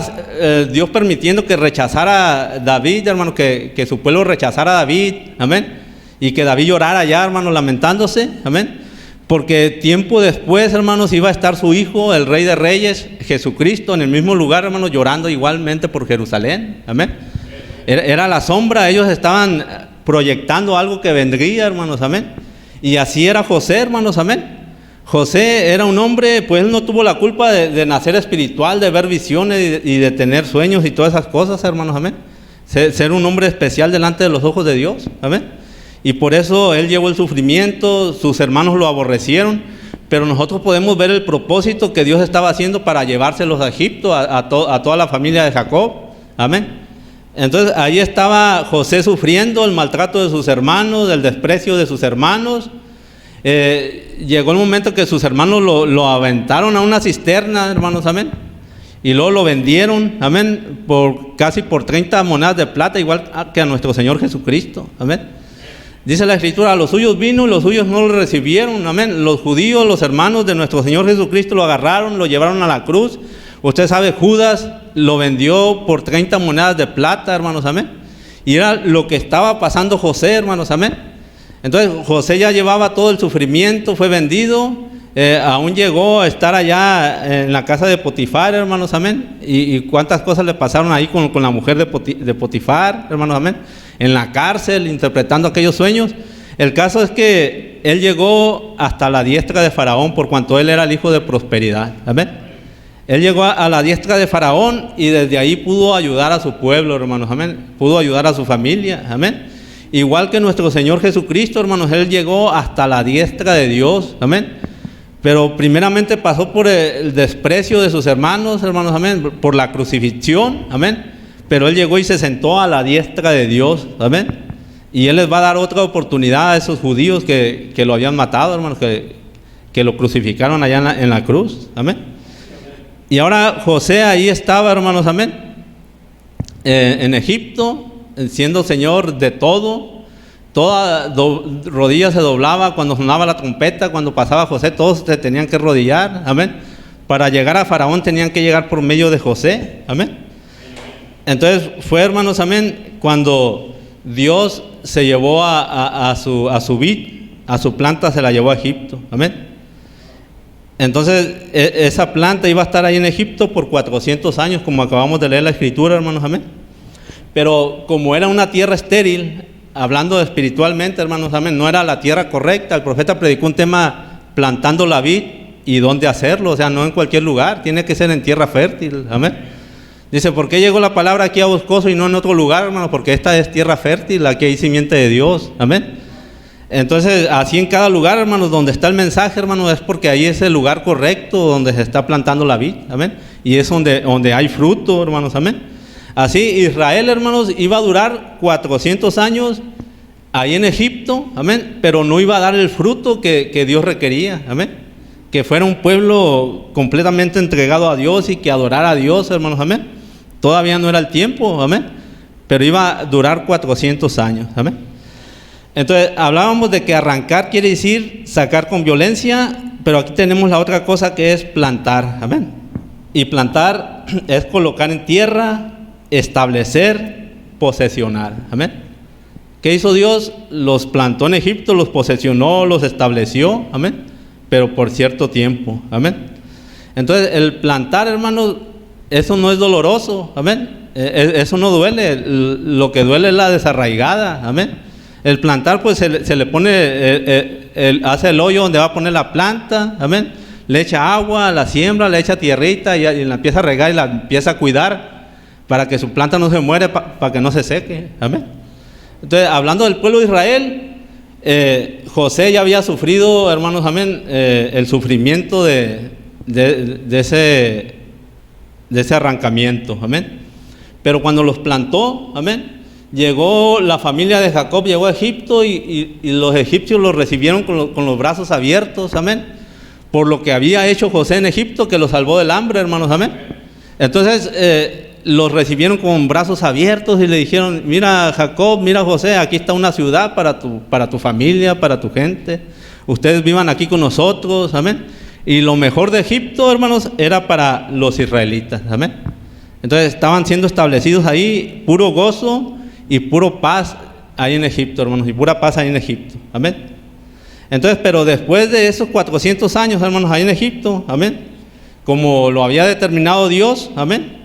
Dios permitiendo que rechazara a David, hermanos, que su pueblo rechazara a David, amén? Y que David llorara allá, hermanos, lamentándose, amén. Porque tiempo después, hermanos, iba a estar su hijo, el Rey de Reyes, Jesucristo, en el mismo lugar, hermanos, llorando igualmente por Jerusalén, amén. Era la sombra, ellos estaban proyectando algo que vendría, hermanos, amén. Y así era José, hermanos, amén. José era un hombre, pues él no tuvo la culpa de nacer espiritual, de ver visiones y de tener sueños y todas esas cosas, hermanos, amén. Ser un hombre especial delante de los ojos de Dios, amén. Y por eso él llevó el sufrimiento, sus hermanos lo aborrecieron, pero nosotros podemos ver el propósito que Dios estaba haciendo para llevárselos a Egipto, a toda la familia de Jacob, amén. Entonces ahí estaba José sufriendo el maltrato de sus hermanos, el desprecio de sus hermanos. Llegó el momento que sus hermanos lo aventaron a una cisterna, hermanos, amén. Y luego lo vendieron, amén, casi por 30 monedas de plata, igual que a nuestro Señor Jesucristo, amén. Dice la Escritura, a los suyos vino y los suyos no lo recibieron, amén. Los judíos, los hermanos de nuestro Señor Jesucristo lo agarraron, lo llevaron a la cruz. Usted sabe, Judas lo vendió por 30 monedas de plata, hermanos, amén. Y era lo que estaba pasando José, hermanos, amén. Entonces José ya llevaba todo el sufrimiento, fue vendido, aún llegó a estar allá en la casa de Potifar, hermanos, amén. Y cuántas cosas le pasaron ahí con la mujer de Potifar, hermanos, amén. En la cárcel, interpretando aquellos sueños. El caso es que él llegó hasta la diestra de Faraón, por cuanto él era el hijo de prosperidad, amén. Él llegó a la diestra de Faraón y desde ahí pudo ayudar a su pueblo, hermanos, amén. Pudo ayudar a su familia, amén. Igual que nuestro Señor Jesucristo, hermanos, él llegó hasta la diestra de Dios, amén. Pero primeramente pasó por el desprecio de sus hermanos, hermanos, amén, por la crucifixión, amén. Pero él llegó y se sentó a la diestra de Dios, amén. Y él les va a dar otra oportunidad a esos judíos que lo habían matado, hermanos, que lo crucificaron allá en la cruz, amén. Y ahora José ahí estaba, hermanos, amén, en Egipto, siendo Señor de todo. Toda rodilla se doblaba cuando sonaba la trompeta, cuando pasaba José, todos se tenían que arrodillar, amén. Para llegar a Faraón tenían que llegar por medio de José, amén. Entonces fue, hermanos, amén, cuando Dios se llevó a su vid, a su planta se la llevó a Egipto, amén. Entonces esa planta iba a estar ahí en Egipto por 400 años, como acabamos de leer la Escritura, hermanos, amén. Pero como era una tierra estéril, hablando espiritualmente, hermanos, amén, no era la tierra correcta. El profeta predicó un tema plantando la vid y dónde hacerlo, o sea, no en cualquier lugar, tiene que ser en tierra fértil, amén. Dice, ¿por qué llegó la palabra aquí a Boscoso y no en otro lugar, hermanos? Porque esta es tierra fértil, aquí hay simiente de Dios, amén. Entonces, así en cada lugar, hermanos, donde está el mensaje, hermanos, es porque ahí es el lugar correcto donde se está plantando la vid, amén. Y es donde hay fruto, hermanos, amén. Así Israel, hermanos, iba a durar 400 años ahí en Egipto, amén, pero no iba a dar el fruto que Dios requería, amén. Que fuera un pueblo completamente entregado a Dios y que adorara a Dios, hermanos, amén. Todavía no era el tiempo, amén, pero iba a durar 400 años, amén. Entonces, hablábamos de que arrancar quiere decir sacar con violencia, pero aquí tenemos la otra cosa que es plantar, amén. Y plantar es colocar en tierra, establecer, posesionar, amén. ¿Qué hizo Dios? Los plantó en Egipto, los posesionó, los estableció, amén, pero por cierto tiempo, amén. Entonces, el plantar, hermanos, eso no es doloroso, amén. Eso no duele, lo que duele es la desarraigada, amén. El plantar, pues se le pone, hace el hoyo donde va a poner la planta, amén. Le echa agua, la siembra, le echa tierrita y la empieza a regar y la empieza a cuidar para que su planta no se muere, para que no se seque. Amén. Entonces, hablando del pueblo de Israel, José ya había sufrido, hermanos, amén, el sufrimiento de ese arrancamiento, amén. Pero cuando los plantó, amén, llegó la familia de Jacob, llegó a Egipto y los egipcios los recibieron con los brazos abiertos, amén, por lo que había hecho José en Egipto, que los salvó del hambre, hermanos, amén. Entonces los recibieron con brazos abiertos y le dijeron: mira Jacob, mira José, aquí está una ciudad para tu familia, para tu gente, ustedes vivan aquí con nosotros, amén. Y lo mejor de Egipto, hermanos, era para los israelitas, amén. Entonces estaban siendo establecidos ahí, puro gozo y puro paz ahí en Egipto, hermanos, y pura paz ahí en Egipto, amén. Entonces, pero después de esos 400 años, hermanos, ahí en Egipto, amén, como lo había determinado Dios, amén,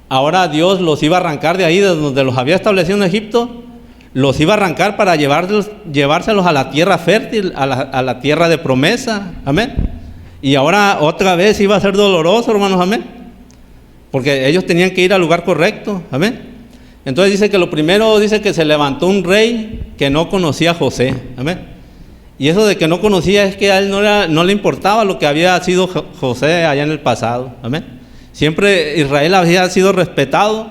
ahora Dios los iba a arrancar de ahí, de donde los había establecido en Egipto, los iba a arrancar para llevárselos a la tierra fértil, a la tierra de promesa, amén. Y ahora otra vez iba a ser doloroso, hermanos, amén, porque ellos tenían que ir al lugar correcto, amén. Entonces dice que lo primero, dice que se levantó un rey que no conocía a José, amén. Y eso de que no conocía es que a él no le importaba lo que había sido José allá en el pasado, amén. Siempre Israel había sido respetado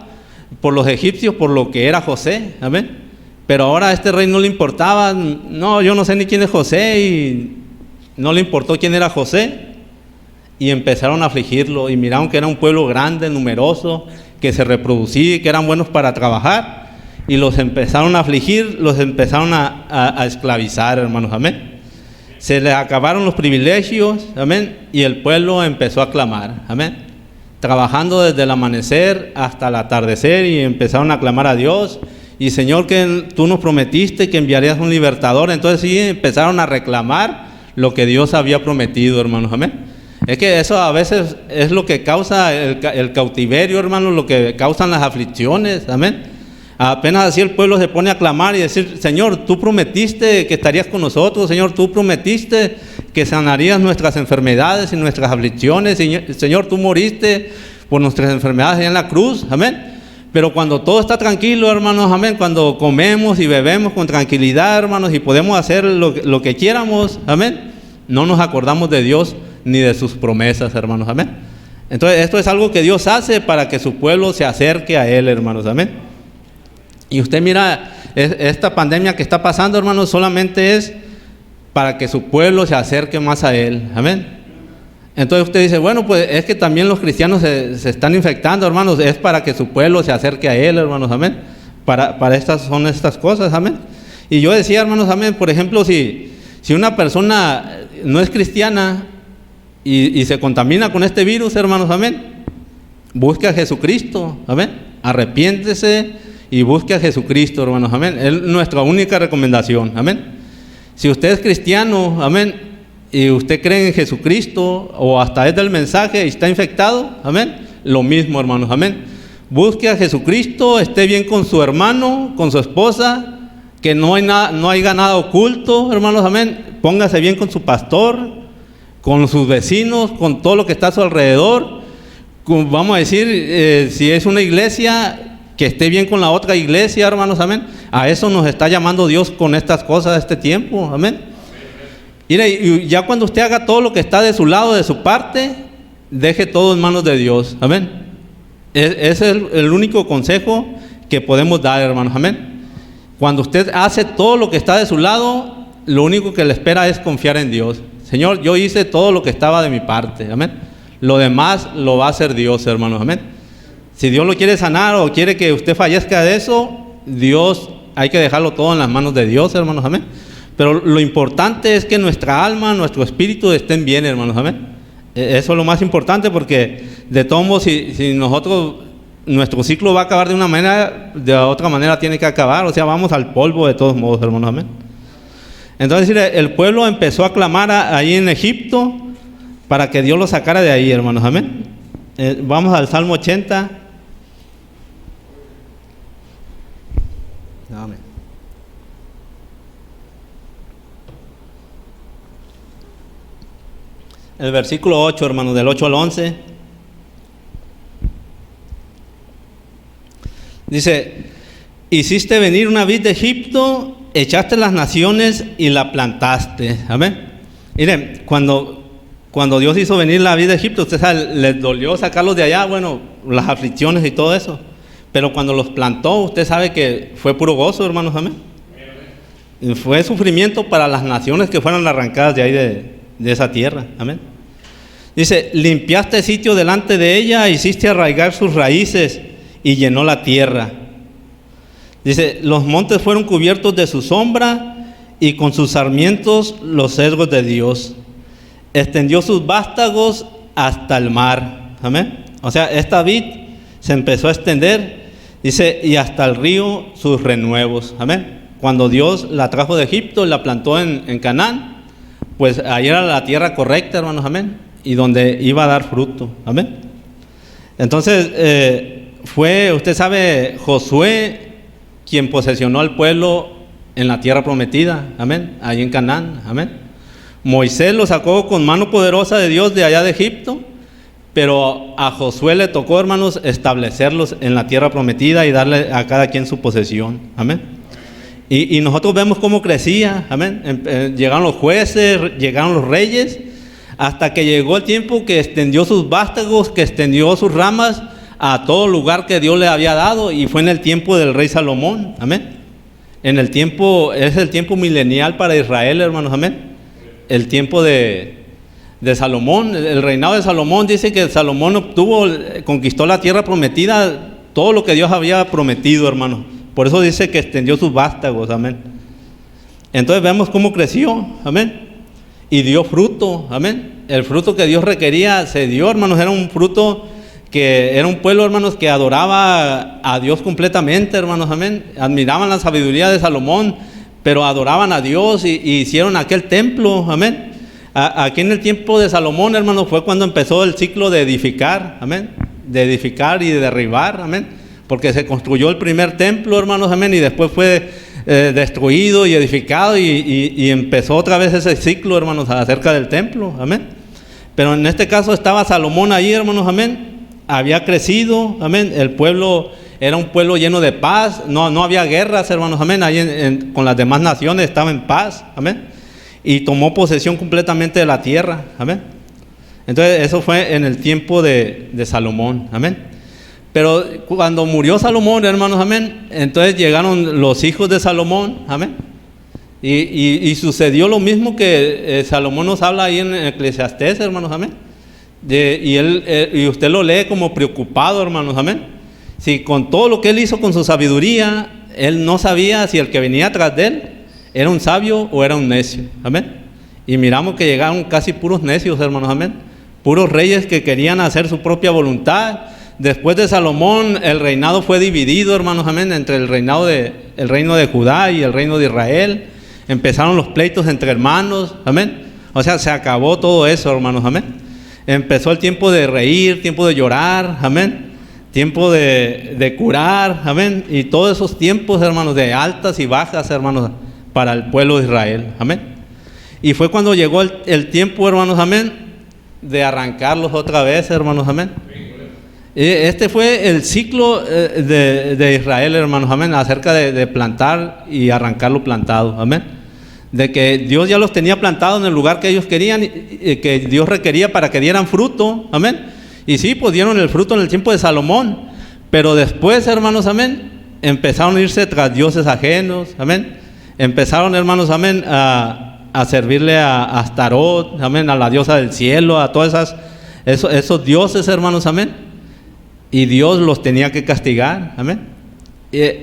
por los egipcios por lo que era José, amén. Pero ahora a este rey no le importaba, no, yo no sé ni quién es José, y no le importó quién era José. Y empezaron a afligirlo, y miraron que era un pueblo grande, numeroso, que se reproducía y que eran buenos para trabajar, y los empezaron a afligir, los empezaron a esclavizar, hermanos, amén. Se les acabaron los privilegios, amén, y el pueblo empezó a clamar, amén, trabajando desde el amanecer hasta el atardecer, y empezaron a clamar a Dios. Y Señor, que tú nos prometiste que enviarías un libertador. Entonces sí empezaron a reclamar lo que Dios había prometido, hermanos, amén. Es que eso a veces es lo que causa el cautiverio, hermanos, lo que causan las aflicciones, amén. Apenas así el pueblo se pone a clamar y decir: Señor, tú prometiste que estarías con nosotros, Señor, tú prometiste que sanarías nuestras enfermedades y nuestras aflicciones, Señor, tú moriste por nuestras enfermedades allá en la cruz, amén. Pero cuando todo está tranquilo, hermanos, amén, cuando comemos y bebemos con tranquilidad, hermanos, y podemos hacer lo que quieramos, amén, no nos acordamos de Dios ni de sus promesas, hermanos, amén. Entonces esto es algo que Dios hace para que su pueblo se acerque a Él, hermanos, amén. Y usted mira, esta pandemia que está pasando, hermanos, solamente es para que su pueblo se acerque más a Él, amén. Entonces usted dice: bueno, pues es que también los cristianos se están infectando, hermanos, es para que su pueblo se acerque a Él, hermanos, amén. Para estas cosas, amén. Y yo decía, hermanos, amén, por ejemplo, si una persona no es cristiana y se contamina con este virus, hermanos, amén, busque a Jesucristo, amén, arrepiéntese y busque a Jesucristo, hermanos, amén. Es nuestra única recomendación, amén. Si usted es cristiano, amén, y usted cree en Jesucristo, o hasta es del mensaje y está infectado, amén, lo mismo, hermanos, amén. Busque a Jesucristo, esté bien con su hermano, con su esposa, que no haya nada oculto, hermanos, amén. Póngase bien con su pastor, con sus vecinos, con todo lo que está a su alrededor. Vamos a decir, si es una iglesia, que esté bien con la otra iglesia, hermanos, amén. A eso nos está llamando Dios con estas cosas de este tiempo, amén. Mire, y ya cuando usted haga todo lo que está de su lado, de su parte, deje todo en manos de Dios, amén. Ese es el único consejo que podemos dar, hermanos, amén. Cuando usted hace todo lo que está de su lado, lo único que le espera es confiar en Dios. Señor, yo hice todo lo que estaba de mi parte, amén. Lo demás lo va a hacer Dios, hermanos, amén. Si Dios lo quiere sanar o quiere que usted fallezca de eso, Dios, hay que dejarlo todo en las manos de Dios, hermanos, amén. Pero lo importante es que nuestra alma, nuestro espíritu estén bien, hermanos, amén. Eso es lo más importante, porque de todos modos, si nuestro ciclo va a acabar de una manera, de otra manera tiene que acabar, o sea, vamos al polvo de todos modos, hermanos, amén. Entonces el pueblo empezó a clamar ahí en Egipto para que Dios lo sacara de ahí, hermanos, amén. Vamos al Salmo 80. Amén. El versículo 8, hermanos, del 8 al 11. Dice: hiciste venir una vid de Egipto, echaste las naciones y la plantaste. Amén. Miren, cuando Dios hizo venir la vid de Egipto, usted sabe, les dolió sacarlos de allá, bueno, las aflicciones y todo eso. Pero cuando los plantó, usted sabe que fue puro gozo, hermanos, amén. Y fue sufrimiento para las naciones que fueron arrancadas de ahí de esa tierra, amén. Dice, limpiaste el sitio delante de ella, hiciste arraigar sus raíces y llenó la tierra. Dice, los montes fueron cubiertos de su sombra y con sus sarmientos los cedros de Dios. Extendió sus vástagos hasta el mar. Amén. O sea, esta vid se empezó a extender, dice, y hasta el río sus renuevos. Amén. Cuando Dios la trajo de Egipto y la plantó en Canaán, pues ahí era la tierra correcta, hermanos. Amén. Y donde iba a dar fruto. Amén. Entonces, usted sabe, Josué quien posesionó al pueblo en la tierra prometida. Amén. Ahí en Canaán. Amén. Moisés lo sacó con mano poderosa de Dios de allá de Egipto, pero a Josué le tocó, hermanos, establecerlos en la tierra prometida y darle a cada quien su posesión. Amén. Y nosotros vemos cómo crecía. Amén. Llegaron los jueces, llegaron los reyes, hasta que llegó el tiempo que extendió sus vástagos, que extendió sus ramas a todo lugar que Dios le había dado, y fue en el tiempo del rey Salomón. Amén. Es el tiempo milenial para Israel, hermanos. Amén. El tiempo de Salomón, el reinado de Salomón, dice que Salomón conquistó la tierra prometida, todo lo que Dios había prometido, hermano. Por eso dice que extendió sus vástagos, amén. Entonces vemos cómo creció, amén, y dio fruto, amén. El fruto que Dios requería se dio, hermanos. Era un fruto que era un pueblo, hermanos, que adoraba a Dios completamente, hermanos, amén. Admiraban la sabiduría de Salomón, pero adoraban a Dios y hicieron aquel templo, amén. Aquí en el tiempo de Salomón, hermanos, fue cuando empezó el ciclo de edificar, amén. De edificar y de derribar, amén. Porque se construyó el primer templo, hermanos, amén, y después fue destruido y edificado y empezó otra vez ese ciclo, hermanos, acerca del templo, amén. Pero en este caso estaba Salomón ahí, hermanos, amén. Había crecido, amén. El pueblo era un pueblo lleno de paz, no había guerras, hermanos, amén. Ahí con las demás naciones estaba en paz, amén. Y tomó posesión completamente de la tierra, amén. Entonces eso fue en el tiempo de Salomón, amén. Pero cuando murió Salomón, hermanos, amén, entonces llegaron los hijos de Salomón, amén. Y sucedió lo mismo que Salomón nos habla ahí en Eclesiastés, hermanos, amén. Y usted lo lee como preocupado, hermanos, amén. Si con todo lo que él hizo con su sabiduría, él no sabía si el que venía atrás de él era un sabio o era un necio, amén. Y miramos que llegaron casi puros necios, hermanos, amén. Puros reyes que querían hacer su propia voluntad. Después de Salomón, el reinado fue dividido, hermanos, amén, entre el reino de Judá y el reino de Israel. Empezaron los pleitos entre hermanos, amén. O sea, se acabó todo eso, hermanos, amén. Empezó el tiempo de reír, tiempo de llorar, amén. Tiempo de curar, amén. Y todos esos tiempos, hermanos, de altas y bajas, hermanos, para el pueblo de Israel, amén. Y fue cuando llegó el tiempo, hermanos, amén, de arrancarlos otra vez, hermanos, amén. Este fue el ciclo de Israel, hermanos, amén, acerca de plantar y arrancar lo plantado, amén. De que Dios ya los tenía plantados en el lugar que ellos querían, que Dios requería para que dieran fruto, amén. Y sí, pues dieron el fruto en el tiempo de Salomón, pero después, hermanos, amén, empezaron a irse tras dioses ajenos, amén. Empezaron, hermanos, amén, a servirle a Astarot, amén, a la diosa del cielo, a todas esos dioses, hermanos, amén. Y Dios los tenía que castigar, amén.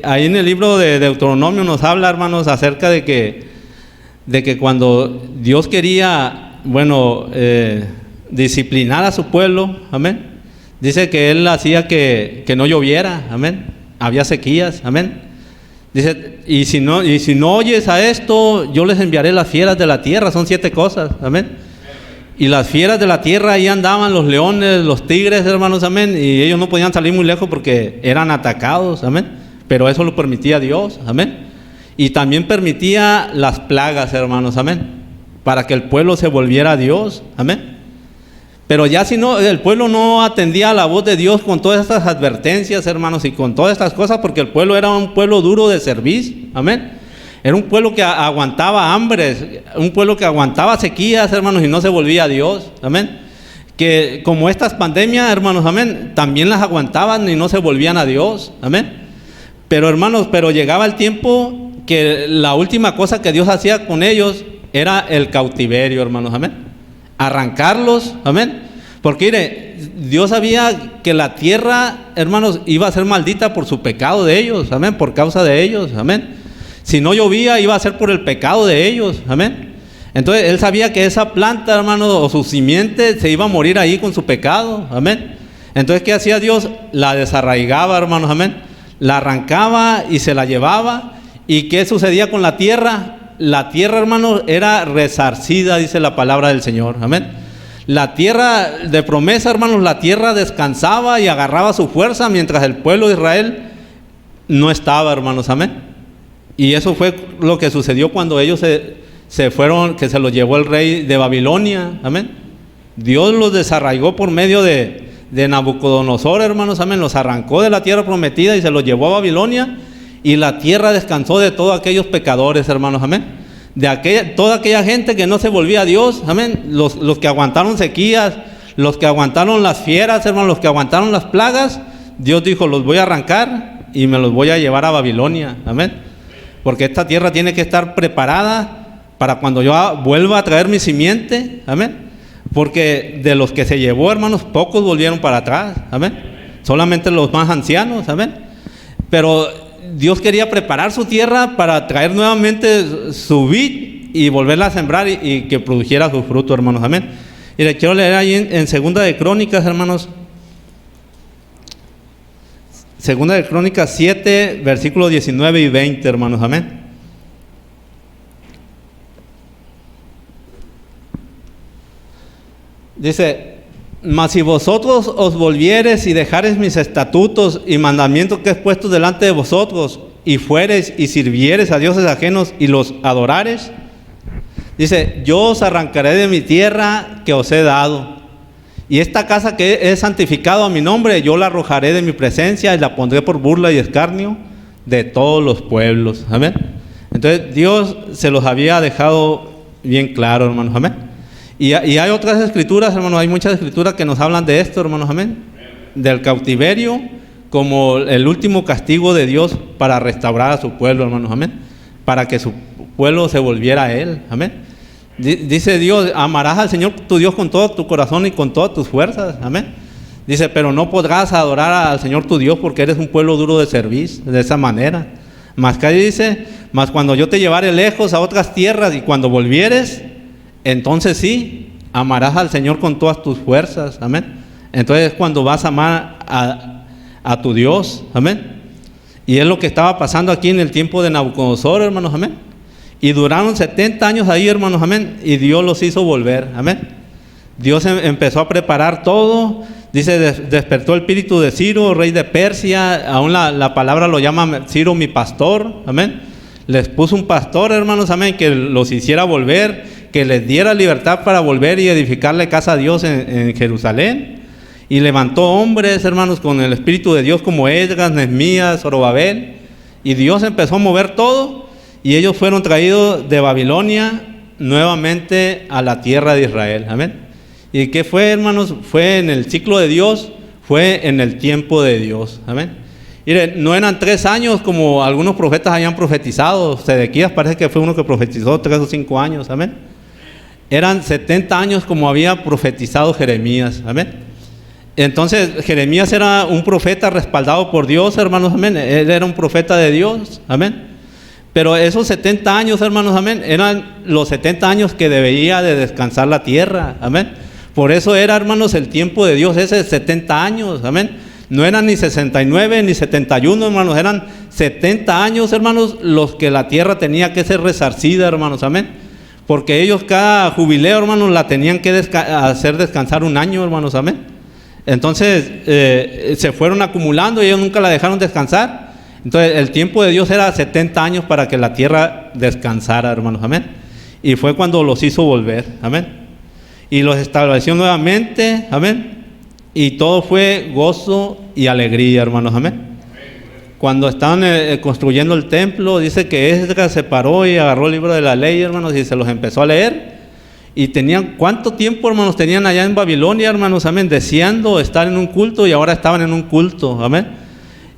Ahí en el libro de Deuteronomio nos habla, hermanos, acerca de que cuando Dios quería, disciplinar a su pueblo, amén, dice que Él hacía que no lloviera, amén, había sequías, amén. Dice, y si no oyes a esto, yo les enviaré las fieras de la tierra. Son 7 cosas, amén. Y las fieras de la tierra, ahí andaban los leones, los tigres, hermanos, amén. Y ellos no podían salir muy lejos porque eran atacados, amén. Pero eso lo permitía Dios, amén. Y también permitía las plagas, hermanos, amén, para que el pueblo se volviera a Dios, amén. Pero ya si no, el pueblo no atendía a la voz de Dios con todas estas advertencias, hermanos, y con todas estas cosas, porque el pueblo era un pueblo duro de servir, amén. Era un pueblo que aguantaba hambres, un pueblo que aguantaba sequías, hermanos, y no se volvía a Dios, amén. Que como estas pandemias, hermanos, amén, también las aguantaban y no se volvían a Dios, amén. Pero hermanos, llegaba el tiempo que la última cosa que Dios hacía con ellos era el cautiverio, hermanos, amén. Arrancarlos, amén. Porque mire, Dios sabía que la tierra, hermanos, iba a ser maldita por su pecado de ellos, amén, por causa de ellos, amén. Si no llovía, iba a ser por el pecado de ellos, amén. Entonces Él sabía que esa planta, hermanos, o su simiente se iba a morir ahí con su pecado, amén. Entonces, ¿qué hacía Dios? La desarraigaba, hermanos, amén. La arrancaba y se la llevaba. ¿Y qué sucedía con la tierra? La tierra, hermanos, era resarcida, dice la palabra del Señor, amén. La tierra de promesa, hermanos, la tierra descansaba y agarraba su fuerza, mientras el pueblo de Israel no estaba, hermanos, amén. Y eso fue lo que sucedió cuando ellos se fueron, que se los llevó el rey de Babilonia, amén. Dios los desarraigó por medio de Nabucodonosor, hermanos, amén. Los arrancó de la tierra prometida y se los llevó a Babilonia. Y la tierra descansó de todos aquellos pecadores, hermanos, amén. Toda aquella gente que no se volvía a Dios, amén. Los que aguantaron sequías, los que aguantaron las fieras, hermanos, los que aguantaron las plagas, Dios dijo, los voy a arrancar y me los voy a llevar a Babilonia, amén. Porque esta tierra tiene que estar preparada para cuando yo vuelva a traer mi simiente, amén. Porque de los que se llevó, hermanos, pocos volvieron para atrás, amén. Solamente los más ancianos, amén. Pero Dios quería preparar su tierra para traer nuevamente su vid y volverla a sembrar y que produjera su fruto, hermanos, amén. Y le quiero leer ahí en Segunda de Crónicas, hermanos. Segunda de Crónicas 7, versículos 19 y 20, hermanos, amén. Dice: mas si vosotros os volviereis y dejareis mis estatutos y mandamientos que he puesto delante de vosotros, y fuereis y sirviereis a dioses ajenos y los adorareis, dice, yo os arrancaré de mi tierra que os he dado, y esta casa que he santificado a mi nombre, yo la arrojaré de mi presencia y la pondré por burla y escarnio de todos los pueblos, amén. Entonces Dios se los había dejado bien claro, hermanos, amén. Y hay otras escrituras, hermanos, hay muchas escrituras que nos hablan de esto, hermanos, amén. Del cautiverio como el último castigo de Dios para restaurar a su pueblo, hermanos, amén. Para que su pueblo se volviera a Él, amén. Dice Dios, amarás al Señor tu Dios con todo tu corazón y con todas tus fuerzas, amén. Dice, pero no podrás adorar al Señor tu Dios porque eres un pueblo duro de servir, de esa manera. Mas que dice, mas cuando yo te llevaré lejos a otras tierras y cuando volvieres, entonces sí, amarás al Señor con todas tus fuerzas, amén. Entonces es cuando vas a amar a tu Dios, amén. Y es lo que estaba pasando aquí en el tiempo de Nabucodonosor, hermanos, amén. Y duraron 70 años ahí, hermanos, amén. Y Dios los hizo volver, amén. Dios empezó a preparar todo. Dice, despertó el espíritu de Ciro, rey de Persia. Aún la palabra lo llama Ciro mi pastor, amén. Les puso un pastor, hermanos, amén, que los hiciera volver, que les diera libertad para volver y edificarle casa a Dios en Jerusalén. Y levantó hombres, hermanos, con el Espíritu de Dios como Esdras, Nehemías, Zorobabel. Y Dios empezó a mover todo y ellos fueron traídos de Babilonia nuevamente a la tierra de Israel. Amén. ¿Y qué fue, hermanos? Fue en el ciclo de Dios, fue en el tiempo de Dios. Amén. Miren, no eran 3 años como algunos profetas habían profetizado. Sedequías parece que fue uno que profetizó 3 o 5 años. Amén. Eran 70 años como había profetizado Jeremías. Amén. Entonces Jeremías era un profeta respaldado por Dios, hermanos, amén. Él era un profeta de Dios, amén. Pero esos 70 años, hermanos, amén, eran los 70 años que debía de descansar la tierra, amén. Por eso era, hermanos, el tiempo de Dios, ese 70 años, amén. No eran ni 69 ni 71, hermanos, eran 70 años, hermanos, los que la tierra tenía que ser resarcida, hermanos, amén. Porque ellos cada jubileo, hermanos, la tenían que hacer descansar 1 año, hermanos, amén. Entonces se fueron acumulando y ellos nunca la dejaron descansar. Entonces el tiempo de Dios era 70 años para que la tierra descansara, hermanos, amén. Y fue cuando los hizo volver, amén. y los estableció nuevamente, amén. Y todo fue gozo y alegría, hermanos, amén. Cuando estaban construyendo el templo, dice que Esdras se paró y agarró el libro de la ley, hermanos, y se los empezó a leer. Y tenían, ¿cuánto tiempo, hermanos, tenían allá en Babilonia, hermanos, amén? Deseando estar en un culto, y ahora estaban en un culto, amén.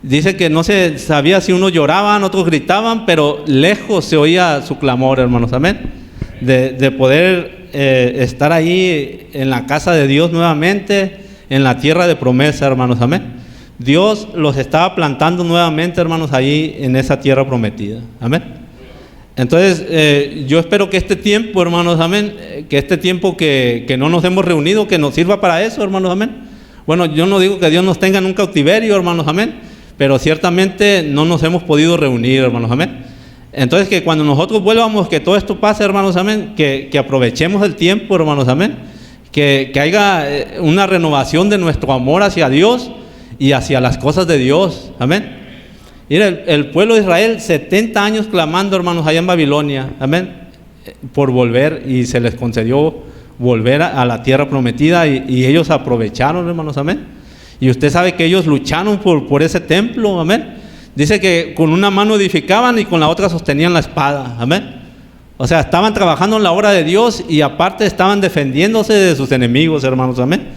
Dice que no se sabía si unos lloraban, otros gritaban, pero lejos se oía su clamor, hermanos, amén. De poder estar ahí en la casa de Dios nuevamente, en la tierra de promesa, hermanos, amén. Dios los estaba plantando nuevamente, hermanos, ahí en esa tierra prometida, amén. Entonces, yo espero que este tiempo, hermanos, amén, que este tiempo que no nos hemos reunido, que nos sirva para eso, hermanos, amén. Bueno, yo no digo que Dios nos tenga en un cautiverio, hermanos, amén, pero ciertamente no nos hemos podido reunir, hermanos, amén. Entonces, que cuando nosotros vuelvamos, que todo esto pase, hermanos, amén, que aprovechemos el tiempo, hermanos, amén, que haya una renovación de nuestro amor hacia Dios y hacia las cosas de Dios, amén. Mira, el pueblo de Israel, 70 años clamando, hermanos, allá en Babilonia, amén, por volver, y se les concedió volver a la tierra prometida, y ellos aprovecharon, hermanos, amén. Y usted sabe que ellos lucharon por ese templo, amén. Dice que con una mano edificaban y con la otra sostenían la espada, amén. O sea, estaban trabajando en la obra de Dios y aparte estaban defendiéndose de sus enemigos, hermanos, amén.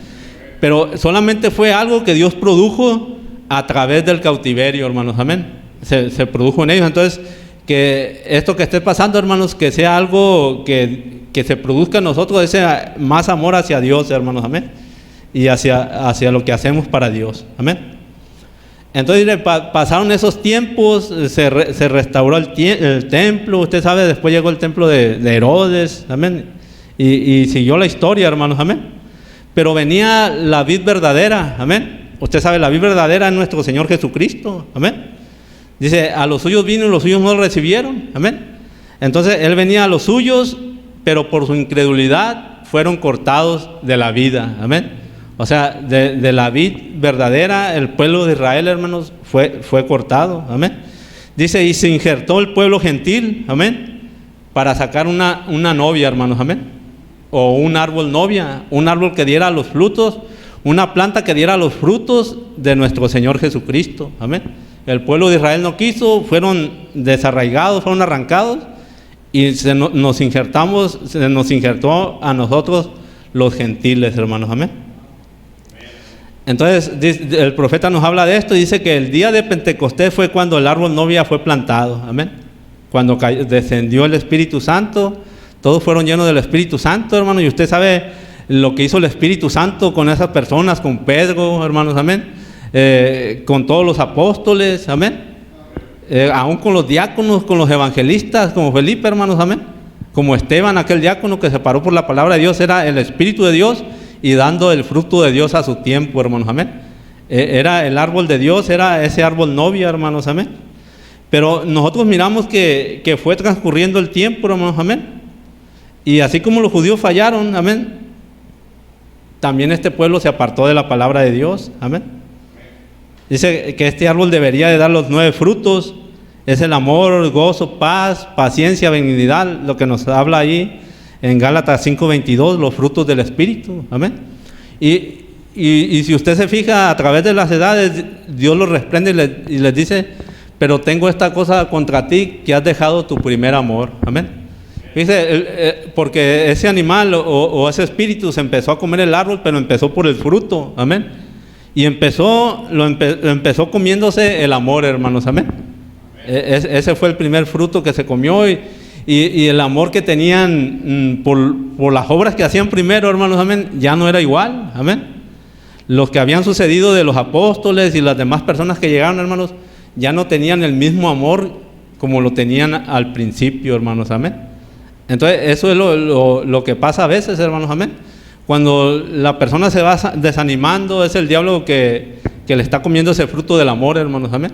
Pero solamente fue algo que Dios produjo a través del cautiverio, hermanos, amén. Se produjo en ellos. Entonces, que esto que esté pasando, hermanos, que sea algo que se produzca en nosotros, ese más amor hacia Dios, hermanos, amén. Y hacia lo que hacemos para Dios, amén. Entonces pasaron esos tiempos, se restauró el templo, usted sabe, después llegó el templo de Herodes, amén, y siguió la historia, hermanos, amén. Pero venía la vid verdadera, amén. Usted sabe, la vid verdadera es nuestro Señor Jesucristo, amén. Dice, a los suyos vino y los suyos no lo recibieron, amén. Entonces Él venía a los suyos, pero por su incredulidad fueron cortados de la vida, amén. O sea, de la vid verdadera, el pueblo de Israel, hermanos, fue cortado, amén. Dice, y se injertó el pueblo gentil, amén, para sacar una novia, hermanos, amén. O un árbol novia, un árbol que diera los frutos, una planta que diera los frutos de nuestro Señor Jesucristo, amén. El pueblo de Israel no quiso, fueron desarraigados, fueron arrancados, y nos injertó a nosotros los gentiles, hermanos, amén. Entonces el profeta nos habla de esto y dice que el día de Pentecostés fue cuando el árbol novia fue plantado, amén. Cuando descendió el Espíritu Santo, todos fueron llenos del Espíritu Santo, hermanos, y usted sabe lo que hizo el Espíritu Santo con esas personas, con Pedro, hermanos, amén, con todos los apóstoles, amén, aún con los diáconos, con los evangelistas, como Felipe, hermanos, amén, como Esteban, aquel diácono que se paró por la palabra de Dios, era el Espíritu de Dios y dando el fruto de Dios a su tiempo, hermanos, amén. Era el árbol de Dios, era ese árbol novia, hermanos, amén. Pero nosotros miramos que fue transcurriendo el tiempo, hermanos, amén. Y así como los judíos fallaron, amén, también este pueblo se apartó de la palabra de Dios, amén. Dice que este árbol debería de dar los 9 frutos, es el amor, gozo, paz, paciencia, benignidad, lo que nos habla ahí en Gálatas 5:22, los frutos del Espíritu, amén. Y si usted se fija a través de las edades, Dios los reprende y les dice, pero tengo esta cosa contra ti, que has dejado tu primer amor, amén. Dice, porque ese animal o ese espíritu se empezó a comer el árbol, pero empezó por el fruto, amén. Y empezó comiéndose el amor, hermanos, amén. Ese fue el primer fruto que se comió, y el amor que tenían por las obras que hacían primero, hermanos, amén, ya no era igual, amén. Los que habían sucedido de los apóstoles y las demás personas que llegaron, hermanos, ya no tenían el mismo amor como lo tenían al principio, hermanos, amén. Entonces eso es lo que pasa a veces, hermanos, amén. Cuando la persona se va desanimando, es el diablo que le está comiendo ese fruto del amor, hermanos, amén.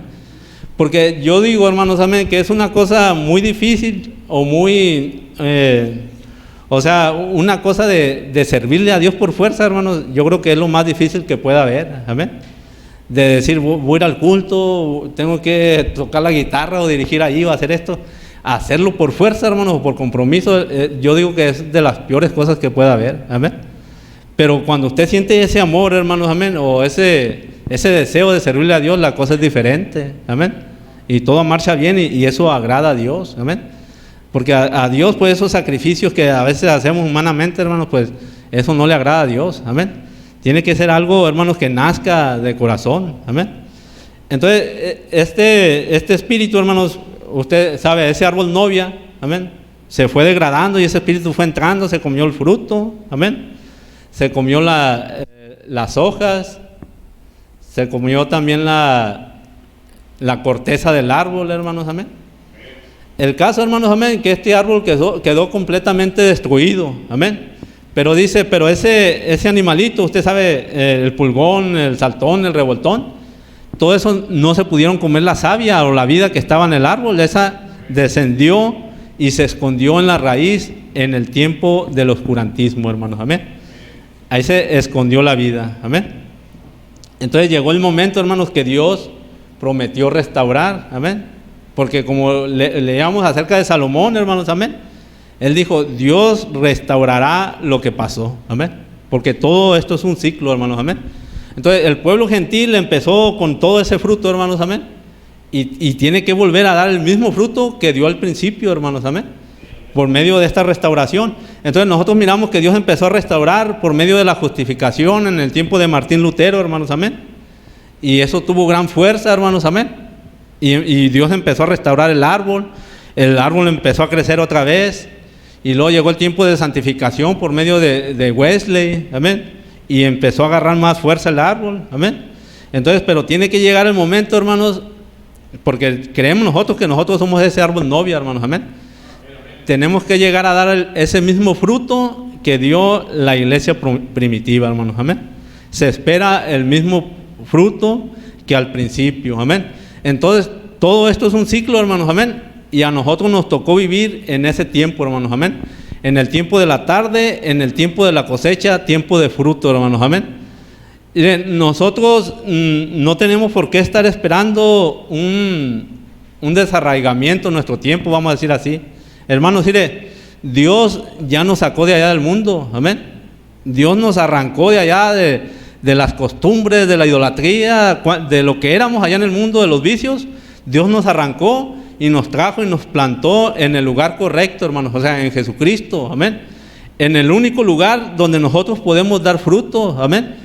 Porque yo digo, hermanos, amén, que es una cosa muy difícil o muy, una cosa de servirle a Dios por fuerza, hermanos. Yo creo que es lo más difícil que pueda haber, amén. De decir, voy a ir al culto, tengo que tocar la guitarra o dirigir ahí o hacer esto. Hacerlo por fuerza, hermanos, o por compromiso, yo digo que es de las peores cosas que pueda haber, amén. Pero cuando usted siente ese amor, hermanos, amén, o ese deseo de servirle a Dios, la cosa es diferente, amén. Y todo marcha bien y eso agrada a Dios, amén. Porque a Dios, pues esos sacrificios que a veces hacemos humanamente, hermanos, pues eso no le agrada a Dios, amén. Tiene que ser algo, hermanos, que nazca de corazón, amén. Entonces, este espíritu, hermanos, usted sabe, ese árbol novia, amén, se fue degradando y ese espíritu fue entrando, se comió el fruto, amén. Se comió las hojas, se comió también la corteza del árbol, hermanos, amén. El caso, hermanos, amén, que este árbol quedó completamente destruido, amén. Pero dice, pero ese animalito, usted sabe, el pulgón, el saltón, el revoltón, todo eso no se pudieron comer la savia o la vida que estaba en el árbol. Esa descendió y se escondió en la raíz en el tiempo del oscurantismo, hermanos, amén. Ahí se escondió la vida, amén. Entonces llegó el momento, hermanos, que Dios prometió restaurar, amén. Porque como leíamos acerca de Salomón, hermanos, amén, él dijo, Dios restaurará lo que pasó, amén. Porque todo esto es un ciclo, hermanos, amén. Entonces el pueblo gentil empezó con todo ese fruto, hermanos, amén. Y tiene que volver a dar el mismo fruto que dio al principio, hermanos, amén, por medio de esta restauración. Entonces nosotros miramos que Dios empezó a restaurar por medio de la justificación en el tiempo de Martín Lutero, hermanos, amén. Y eso tuvo gran fuerza, hermanos, amén. Y Dios empezó a restaurar el árbol empezó a crecer otra vez. Y luego llegó el tiempo de santificación por medio de Wesley, amén. Y empezó a agarrar más fuerza el árbol, amén. Entonces, pero tiene que llegar el momento, hermanos, porque creemos nosotros que nosotros somos ese árbol novia, hermanos, amén. Tenemos que llegar a dar ese mismo fruto que dio la iglesia primitiva, hermanos, amén. Se espera el mismo fruto que al principio, amén. Entonces, todo esto es un ciclo, hermanos, amén. Y a nosotros nos tocó vivir en ese tiempo, hermanos, amén. En el tiempo de la tarde, en el tiempo de la cosecha, tiempo de fruto, hermanos, amén. Nosotros no tenemos por qué estar esperando un desarraigamiento en nuestro tiempo, vamos a decir así. Hermanos, mire, Dios ya nos sacó de allá del mundo, amén. Dios nos arrancó de allá de las costumbres, de la idolatría, de lo que éramos allá en el mundo, de los vicios. Dios nos arrancó y nos trajo y nos plantó en el lugar correcto, hermanos, o sea, en Jesucristo, amén. En el único lugar donde nosotros podemos dar fruto, amén.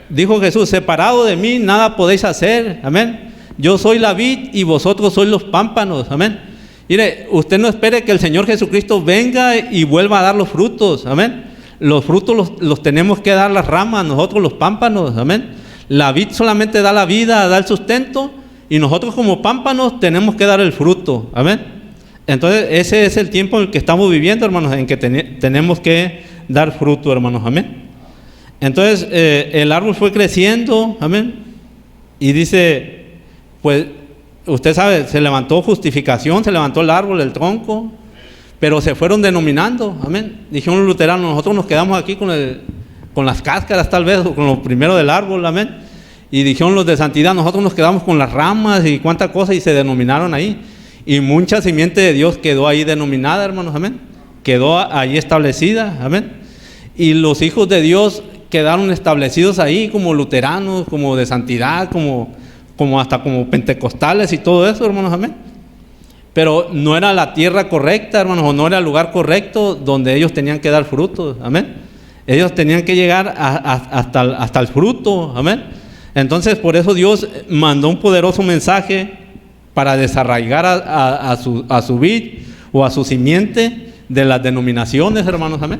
Dijo Jesús, separado de mí nada podéis hacer, amén. Yo soy la vid y vosotros sois los pámpanos, amén. Mire, usted no espere que el Señor Jesucristo venga y vuelva a dar los frutos, amén. Los frutos los tenemos que dar las ramas, nosotros los pámpanos, amén. La vid solamente da la vida, da el sustento, y nosotros como pámpanos tenemos que dar el fruto, amén. Entonces ese es el tiempo en el que estamos viviendo, hermanos, en que tenemos que dar fruto, hermanos, amén. Entonces el árbol fue creciendo, amén. Y dice, pues usted sabe, se levantó justificación, se levantó el árbol, el tronco, pero se fueron denominando, amén. Dijeron los luteranos, nosotros nos quedamos aquí con las cáscaras tal vez, o con lo primero del árbol, amén. Y dijeron los de santidad, nosotros nos quedamos con las ramas y cuánta cosa, y se denominaron ahí. Y mucha simiente de Dios quedó ahí denominada, hermanos, amén. Quedó ahí establecida, amén. Y los hijos de Dios quedaron establecidos ahí como luteranos, como de santidad, como hasta como pentecostales y todo eso, hermanos, amén. Pero no era la tierra correcta, hermanos, o no era el lugar correcto donde ellos tenían que dar frutos, amén. Ellos tenían que llegar hasta el fruto, amén. Entonces, por eso Dios mandó un poderoso mensaje para desarraigar a su vid o a su simiente de las denominaciones, hermanos, amén.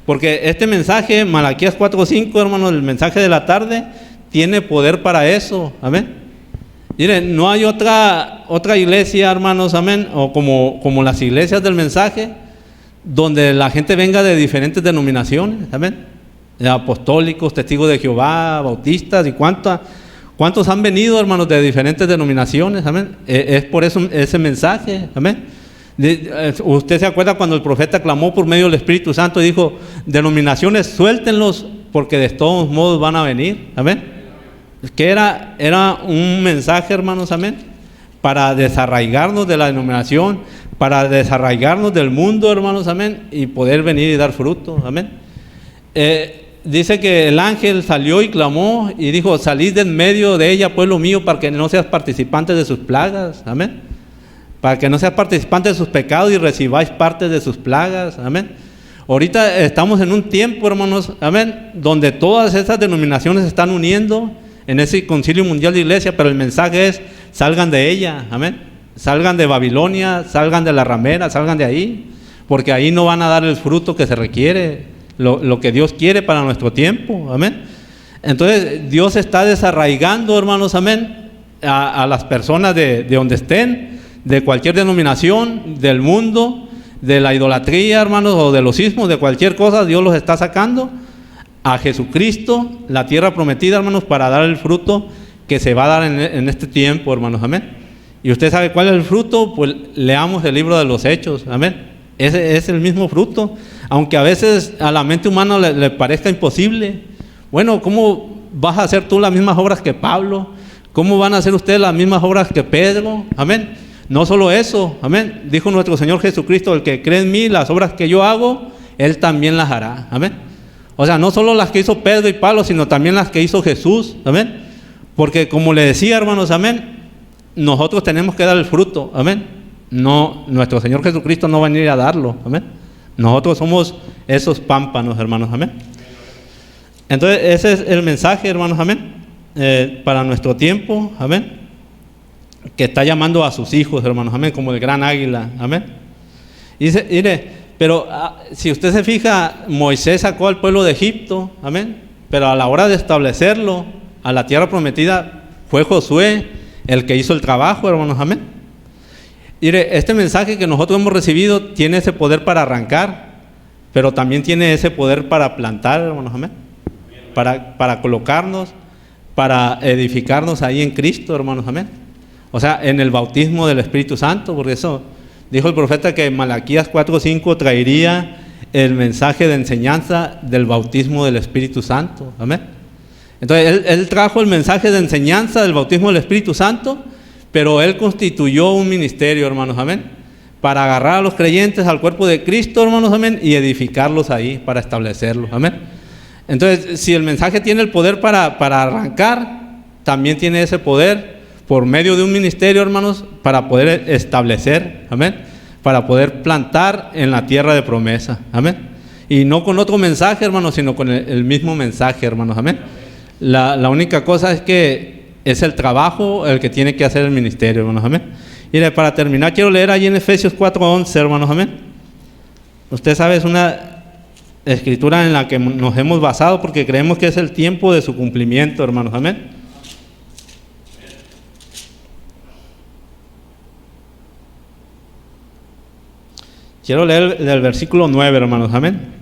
Porque este mensaje, Malaquías 4:5, hermanos, el mensaje de la tarde, tiene poder para eso, amén. Miren, no hay otra iglesia, hermanos, amén, o como las iglesias del mensaje, donde la gente venga de diferentes denominaciones, amén. Apostólicos, testigos de Jehová, bautistas y cuántos han venido, hermanos, de diferentes denominaciones, amén. Es por eso ese mensaje, amén. Usted se acuerda cuando el profeta clamó por medio del Espíritu Santo y dijo, denominaciones, suéltenlos porque de todos modos van a venir, amén. Que era un mensaje, hermanos, amén, para desarraigarnos de la denominación, para desarraigarnos del mundo, hermanos, amén, y poder venir y dar fruto, amén. dice que el ángel salió y clamó y dijo: salid de en medio de ella, pueblo mío, para que no seas participante de sus plagas. Amén. Para que no seas participante de sus pecados y recibáis parte de sus plagas. Amén. Ahorita estamos en un tiempo, hermanos, amén, donde todas estas denominaciones se están uniendo en ese concilio mundial de iglesia, pero el mensaje es: salgan de ella. Amén. Salgan de Babilonia, salgan de la ramera, salgan de ahí, porque ahí no van a dar el fruto que se requiere, lo que Dios quiere para nuestro tiempo. Amén. Entonces Dios está desarraigando, hermanos, amén, a las personas de donde estén, de cualquier denominación, del mundo, de la idolatría, hermanos, o de los ismos, de cualquier cosa. Dios los está sacando a Jesucristo, la tierra prometida, hermanos, para dar el fruto que se va a dar en este tiempo, hermanos. Amén. Y usted sabe cuál es el fruto, pues leamos el libro de los Hechos. Amén. Ese es el mismo fruto, aunque a veces a la mente humana le parezca imposible. Bueno, ¿cómo vas a hacer tú las mismas obras que Pablo? ¿Cómo van a hacer ustedes las mismas obras que Pedro? Amén. No solo eso, amén. Dijo nuestro Señor Jesucristo: el que cree en mí, las obras que yo hago, Él también las hará. Amén. O sea, no solo las que hizo Pedro y Pablo, sino también las que hizo Jesús. Amén. Porque como le decía, hermanos, amén, nosotros tenemos que dar el fruto. Amén. No, nuestro Señor Jesucristo no va a venir a darlo. Amén. Nosotros somos esos pámpanos, hermanos. Amén. Entonces ese es el mensaje, hermanos. Amén. Para nuestro tiempo. Amén. Que está llamando a sus hijos, hermanos. Amén. Como el gran águila. Amén. Y dice, mire, pero si usted se fija, Moisés sacó al pueblo de Egipto. Amén. Pero a la hora de establecerlo a la tierra prometida, fue Josué el que hizo el trabajo, hermanos. Amén. Mire, este mensaje que nosotros hemos recibido tiene ese poder para arrancar, pero también tiene ese poder para plantar, hermanos. Amén. Para colocarnos, para edificarnos ahí en Cristo, hermanos. Amén. O sea, en el bautismo del Espíritu Santo, porque eso dijo el profeta, que Malaquías 4:5 traería el mensaje de enseñanza del bautismo del Espíritu Santo. Amén. Entonces él trajo el mensaje de enseñanza del bautismo del Espíritu Santo, pero él constituyó un ministerio, hermanos. Amén. Para agarrar a los creyentes al cuerpo de Cristo, hermanos. Amén. Y edificarlos ahí, para establecerlos. Amén. Entonces, si el mensaje tiene el poder para arrancar, también tiene ese poder por medio de un ministerio, hermanos, para poder establecer. Amén. Para poder plantar en la tierra de promesa. Amén. Y no con otro mensaje, hermanos, sino con el mismo mensaje, hermanos. Amén. La única cosa es que es el trabajo el que tiene que hacer el ministerio, hermanos. Amén. Mire, para terminar, quiero leer allí en Efesios 4:11, hermanos. Amén. Usted sabe, es una escritura en la que nos hemos basado porque creemos que es el tiempo de su cumplimiento, hermanos. Amén. Quiero leer del versículo 9, hermanos. Amén.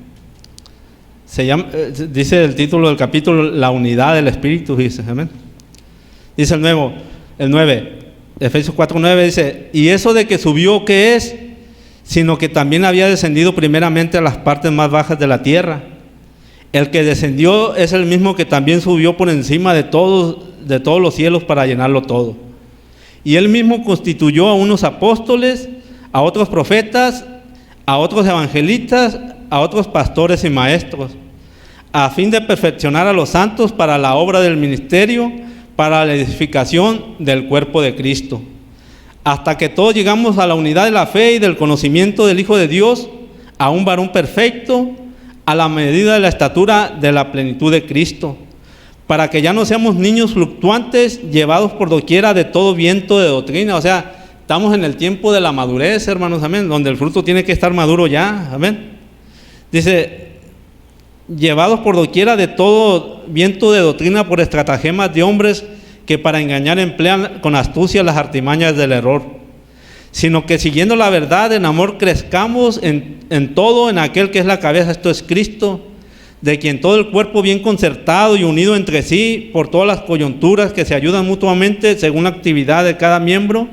Dice el título del capítulo: la unidad del Espíritu. Dice, amén. Dice el 9, Efesios 4:9, dice: y eso de que subió, ¿qué es? Sino que también había descendido primeramente a las partes más bajas de la tierra. El que descendió es el mismo que también subió por encima de todos los cielos para llenarlo todo. Y él mismo constituyó a unos apóstoles, a otros profetas, a otros evangelistas, a otros pastores y maestros, a fin de perfeccionar a los santos para la obra del ministerio, para la edificación del cuerpo de Cristo, hasta que todos llegamos a la unidad de la fe y del conocimiento del Hijo de Dios, a un varón perfecto, a la medida de la estatura de la plenitud de Cristo, para que ya no seamos niños fluctuantes, llevados por doquiera de todo viento de doctrina. O sea, estamos en el tiempo de la madurez, hermanos. Amén. Donde el fruto tiene que estar maduro ya. Amén. Dice: llevados por doquiera de todo viento de doctrina, por estratagemas de hombres que para engañar emplean con astucia las artimañas del error, sino que siguiendo la verdad en amor crezcamos en todo en aquel que es la cabeza, esto es Cristo, de quien todo el cuerpo bien concertado y unido entre sí por todas las coyunturas que se ayudan mutuamente según la actividad de cada miembro,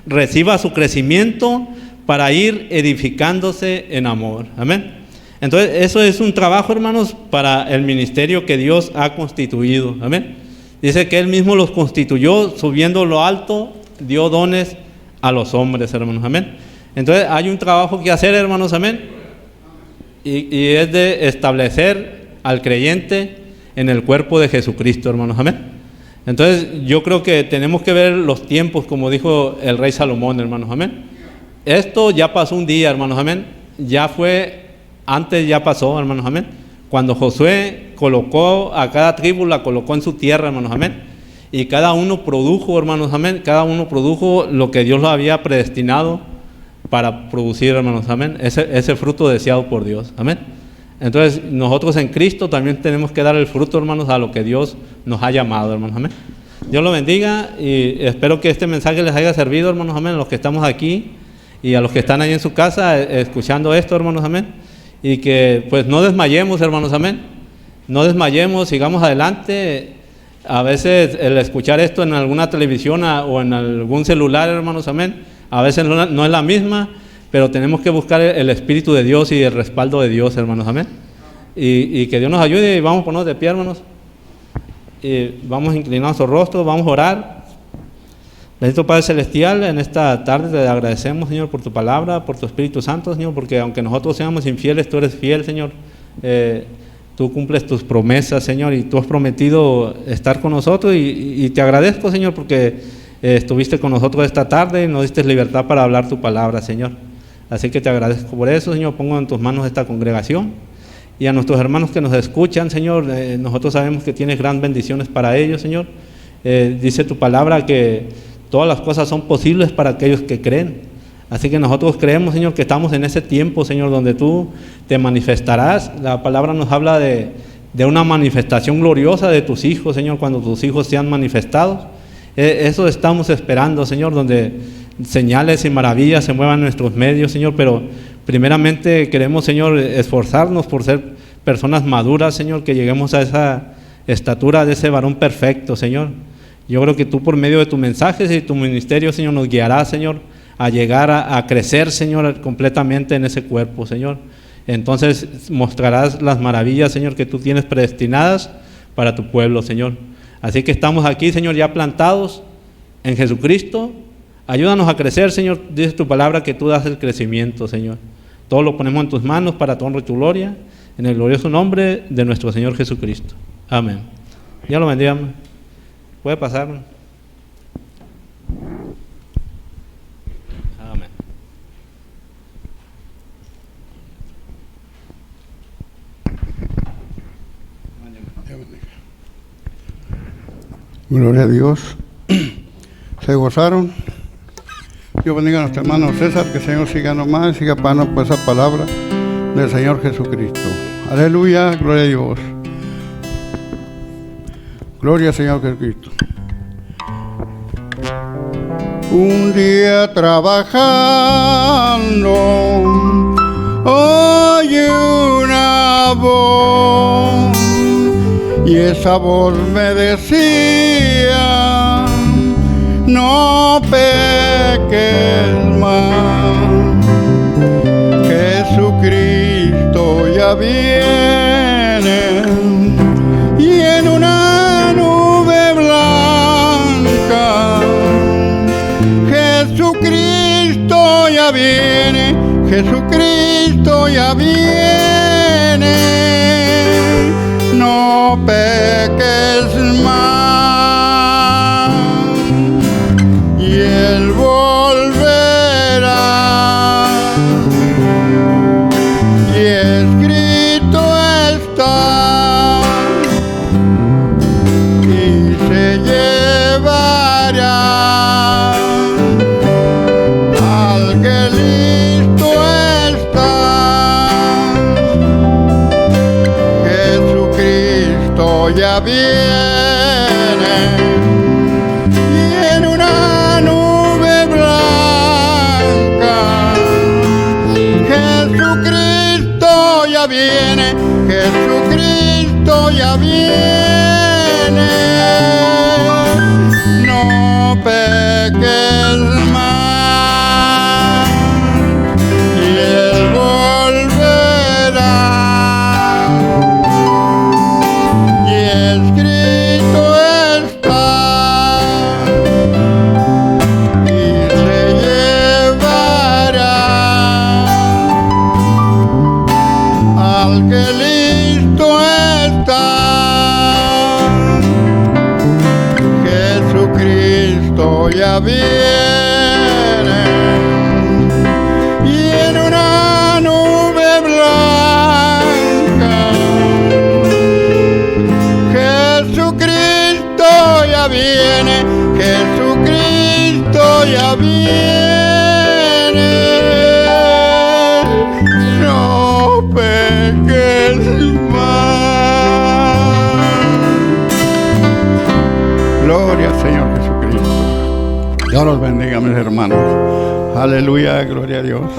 reciba su crecimiento para ir edificándose en amor. Amén. Entonces eso es un trabajo, hermanos, para el ministerio que Dios ha constituido. Amén. Dice que Él mismo los constituyó, subiendo lo alto, dio dones a los hombres, hermanos. Amén. Entonces hay un trabajo que hacer, hermanos. Amén. Y es de establecer al creyente en el cuerpo de Jesucristo, hermanos, amén. Entonces yo creo que tenemos que ver los tiempos, como dijo el rey Salomón, hermanos, amén. Esto ya pasó un día, hermanos, amén. Ya fue, antes ya pasó, hermanos, amén. Cuando Josué colocó a cada tribu, la colocó en su tierra, hermanos, amén. Y cada uno produjo, hermanos, amén. Cada uno produjo lo que Dios lo había predestinado para producir, hermanos, amén. Ese fruto deseado por Dios, amén. Entonces nosotros en Cristo también tenemos que dar el fruto, hermanos, a lo que Dios nos ha llamado, hermanos, amén. Dios lo bendiga y espero que este mensaje les haya servido, hermanos, amén, a los que estamos aquí y a los que están ahí en su casa escuchando esto, hermanos, amén. Y que pues no desmayemos, hermanos, amén. No desmayemos, sigamos adelante. A veces el escuchar esto en alguna televisión o en algún celular, hermanos, amén, a veces no es la misma, pero tenemos que buscar el Espíritu de Dios y el respaldo de Dios, hermanos, amén. Y que Dios nos ayude y vamos a ponernos de pie, hermanos. Y vamos a inclinar nuestro rostro, vamos a orar. Bendito Padre Celestial, en esta tarde te agradecemos, Señor, por tu palabra, por tu Espíritu Santo, Señor, porque aunque nosotros seamos infieles, tú eres fiel, Señor. Tú cumples tus promesas, Señor, y tú has prometido estar con nosotros y te agradezco, Señor, porque estuviste con nosotros esta tarde y nos diste libertad para hablar tu palabra, Señor. Así que te agradezco por eso, Señor. Pongo en tus manos esta congregación y a nuestros hermanos que nos escuchan, Señor. Nosotros sabemos que tienes gran bendiciones para ellos, Señor. Dice tu palabra que todas las cosas son posibles para aquellos que creen. Así que nosotros creemos, Señor, que estamos en ese tiempo, Señor, donde tú te manifestarás. La palabra nos habla de una manifestación gloriosa de tus hijos, Señor, cuando tus hijos sean manifestados. Eso estamos esperando, Señor, donde señales y maravillas se muevan en nuestros medios, Señor, pero primeramente queremos, Señor, esforzarnos por ser personas maduras, Señor, que lleguemos a esa estatura de ese varón perfecto, Señor. Yo creo que tú por medio de tus mensajes y tu ministerio, Señor, nos guiarás, Señor, a llegar a crecer, Señor, completamente en ese cuerpo, Señor. Entonces mostrarás las maravillas, Señor, que tú tienes predestinadas para tu pueblo, Señor. Así que estamos aquí, Señor, ya plantados en Jesucristo. Ayúdanos a crecer, Señor. Dice tu palabra que tú das el crecimiento, Señor. Todo lo ponemos en tus manos para tu honra y tu gloria, en el glorioso nombre de nuestro Señor Jesucristo. Amén. Dios lo bendiga. Puede pasar. Amén. Gloria a Dios. ¿Se gozaron? Dios bendiga a nuestro hermano César, que el Señor siga nomás, siga pagando por esa palabra del Señor Jesucristo. Aleluya, gloria a Dios. Gloria al Señor Jesucristo. Un día trabajando, oí una voz, y esa voz me decía: no peques más, Jesucristo ya viene, y en una nube blanca, Jesucristo ya viene, Jesucristo ya viene, no peques más, y Él volverá, y escrito está, y se llevará al que listo está. Jesucristo ya viene, y en una nube blanca, Jesucristo ya viene, Jesucristo ya viene, no peques más, y Él volverá, y escrito está, y se llevará al que listo ya viene, y en una nube blanca, Jesucristo ya viene, Jesucristo ya viene. No peques más. Gloria al Señor Jesucristo. Dios los bendiga, mis hermanos. Aleluya, gloria a Dios.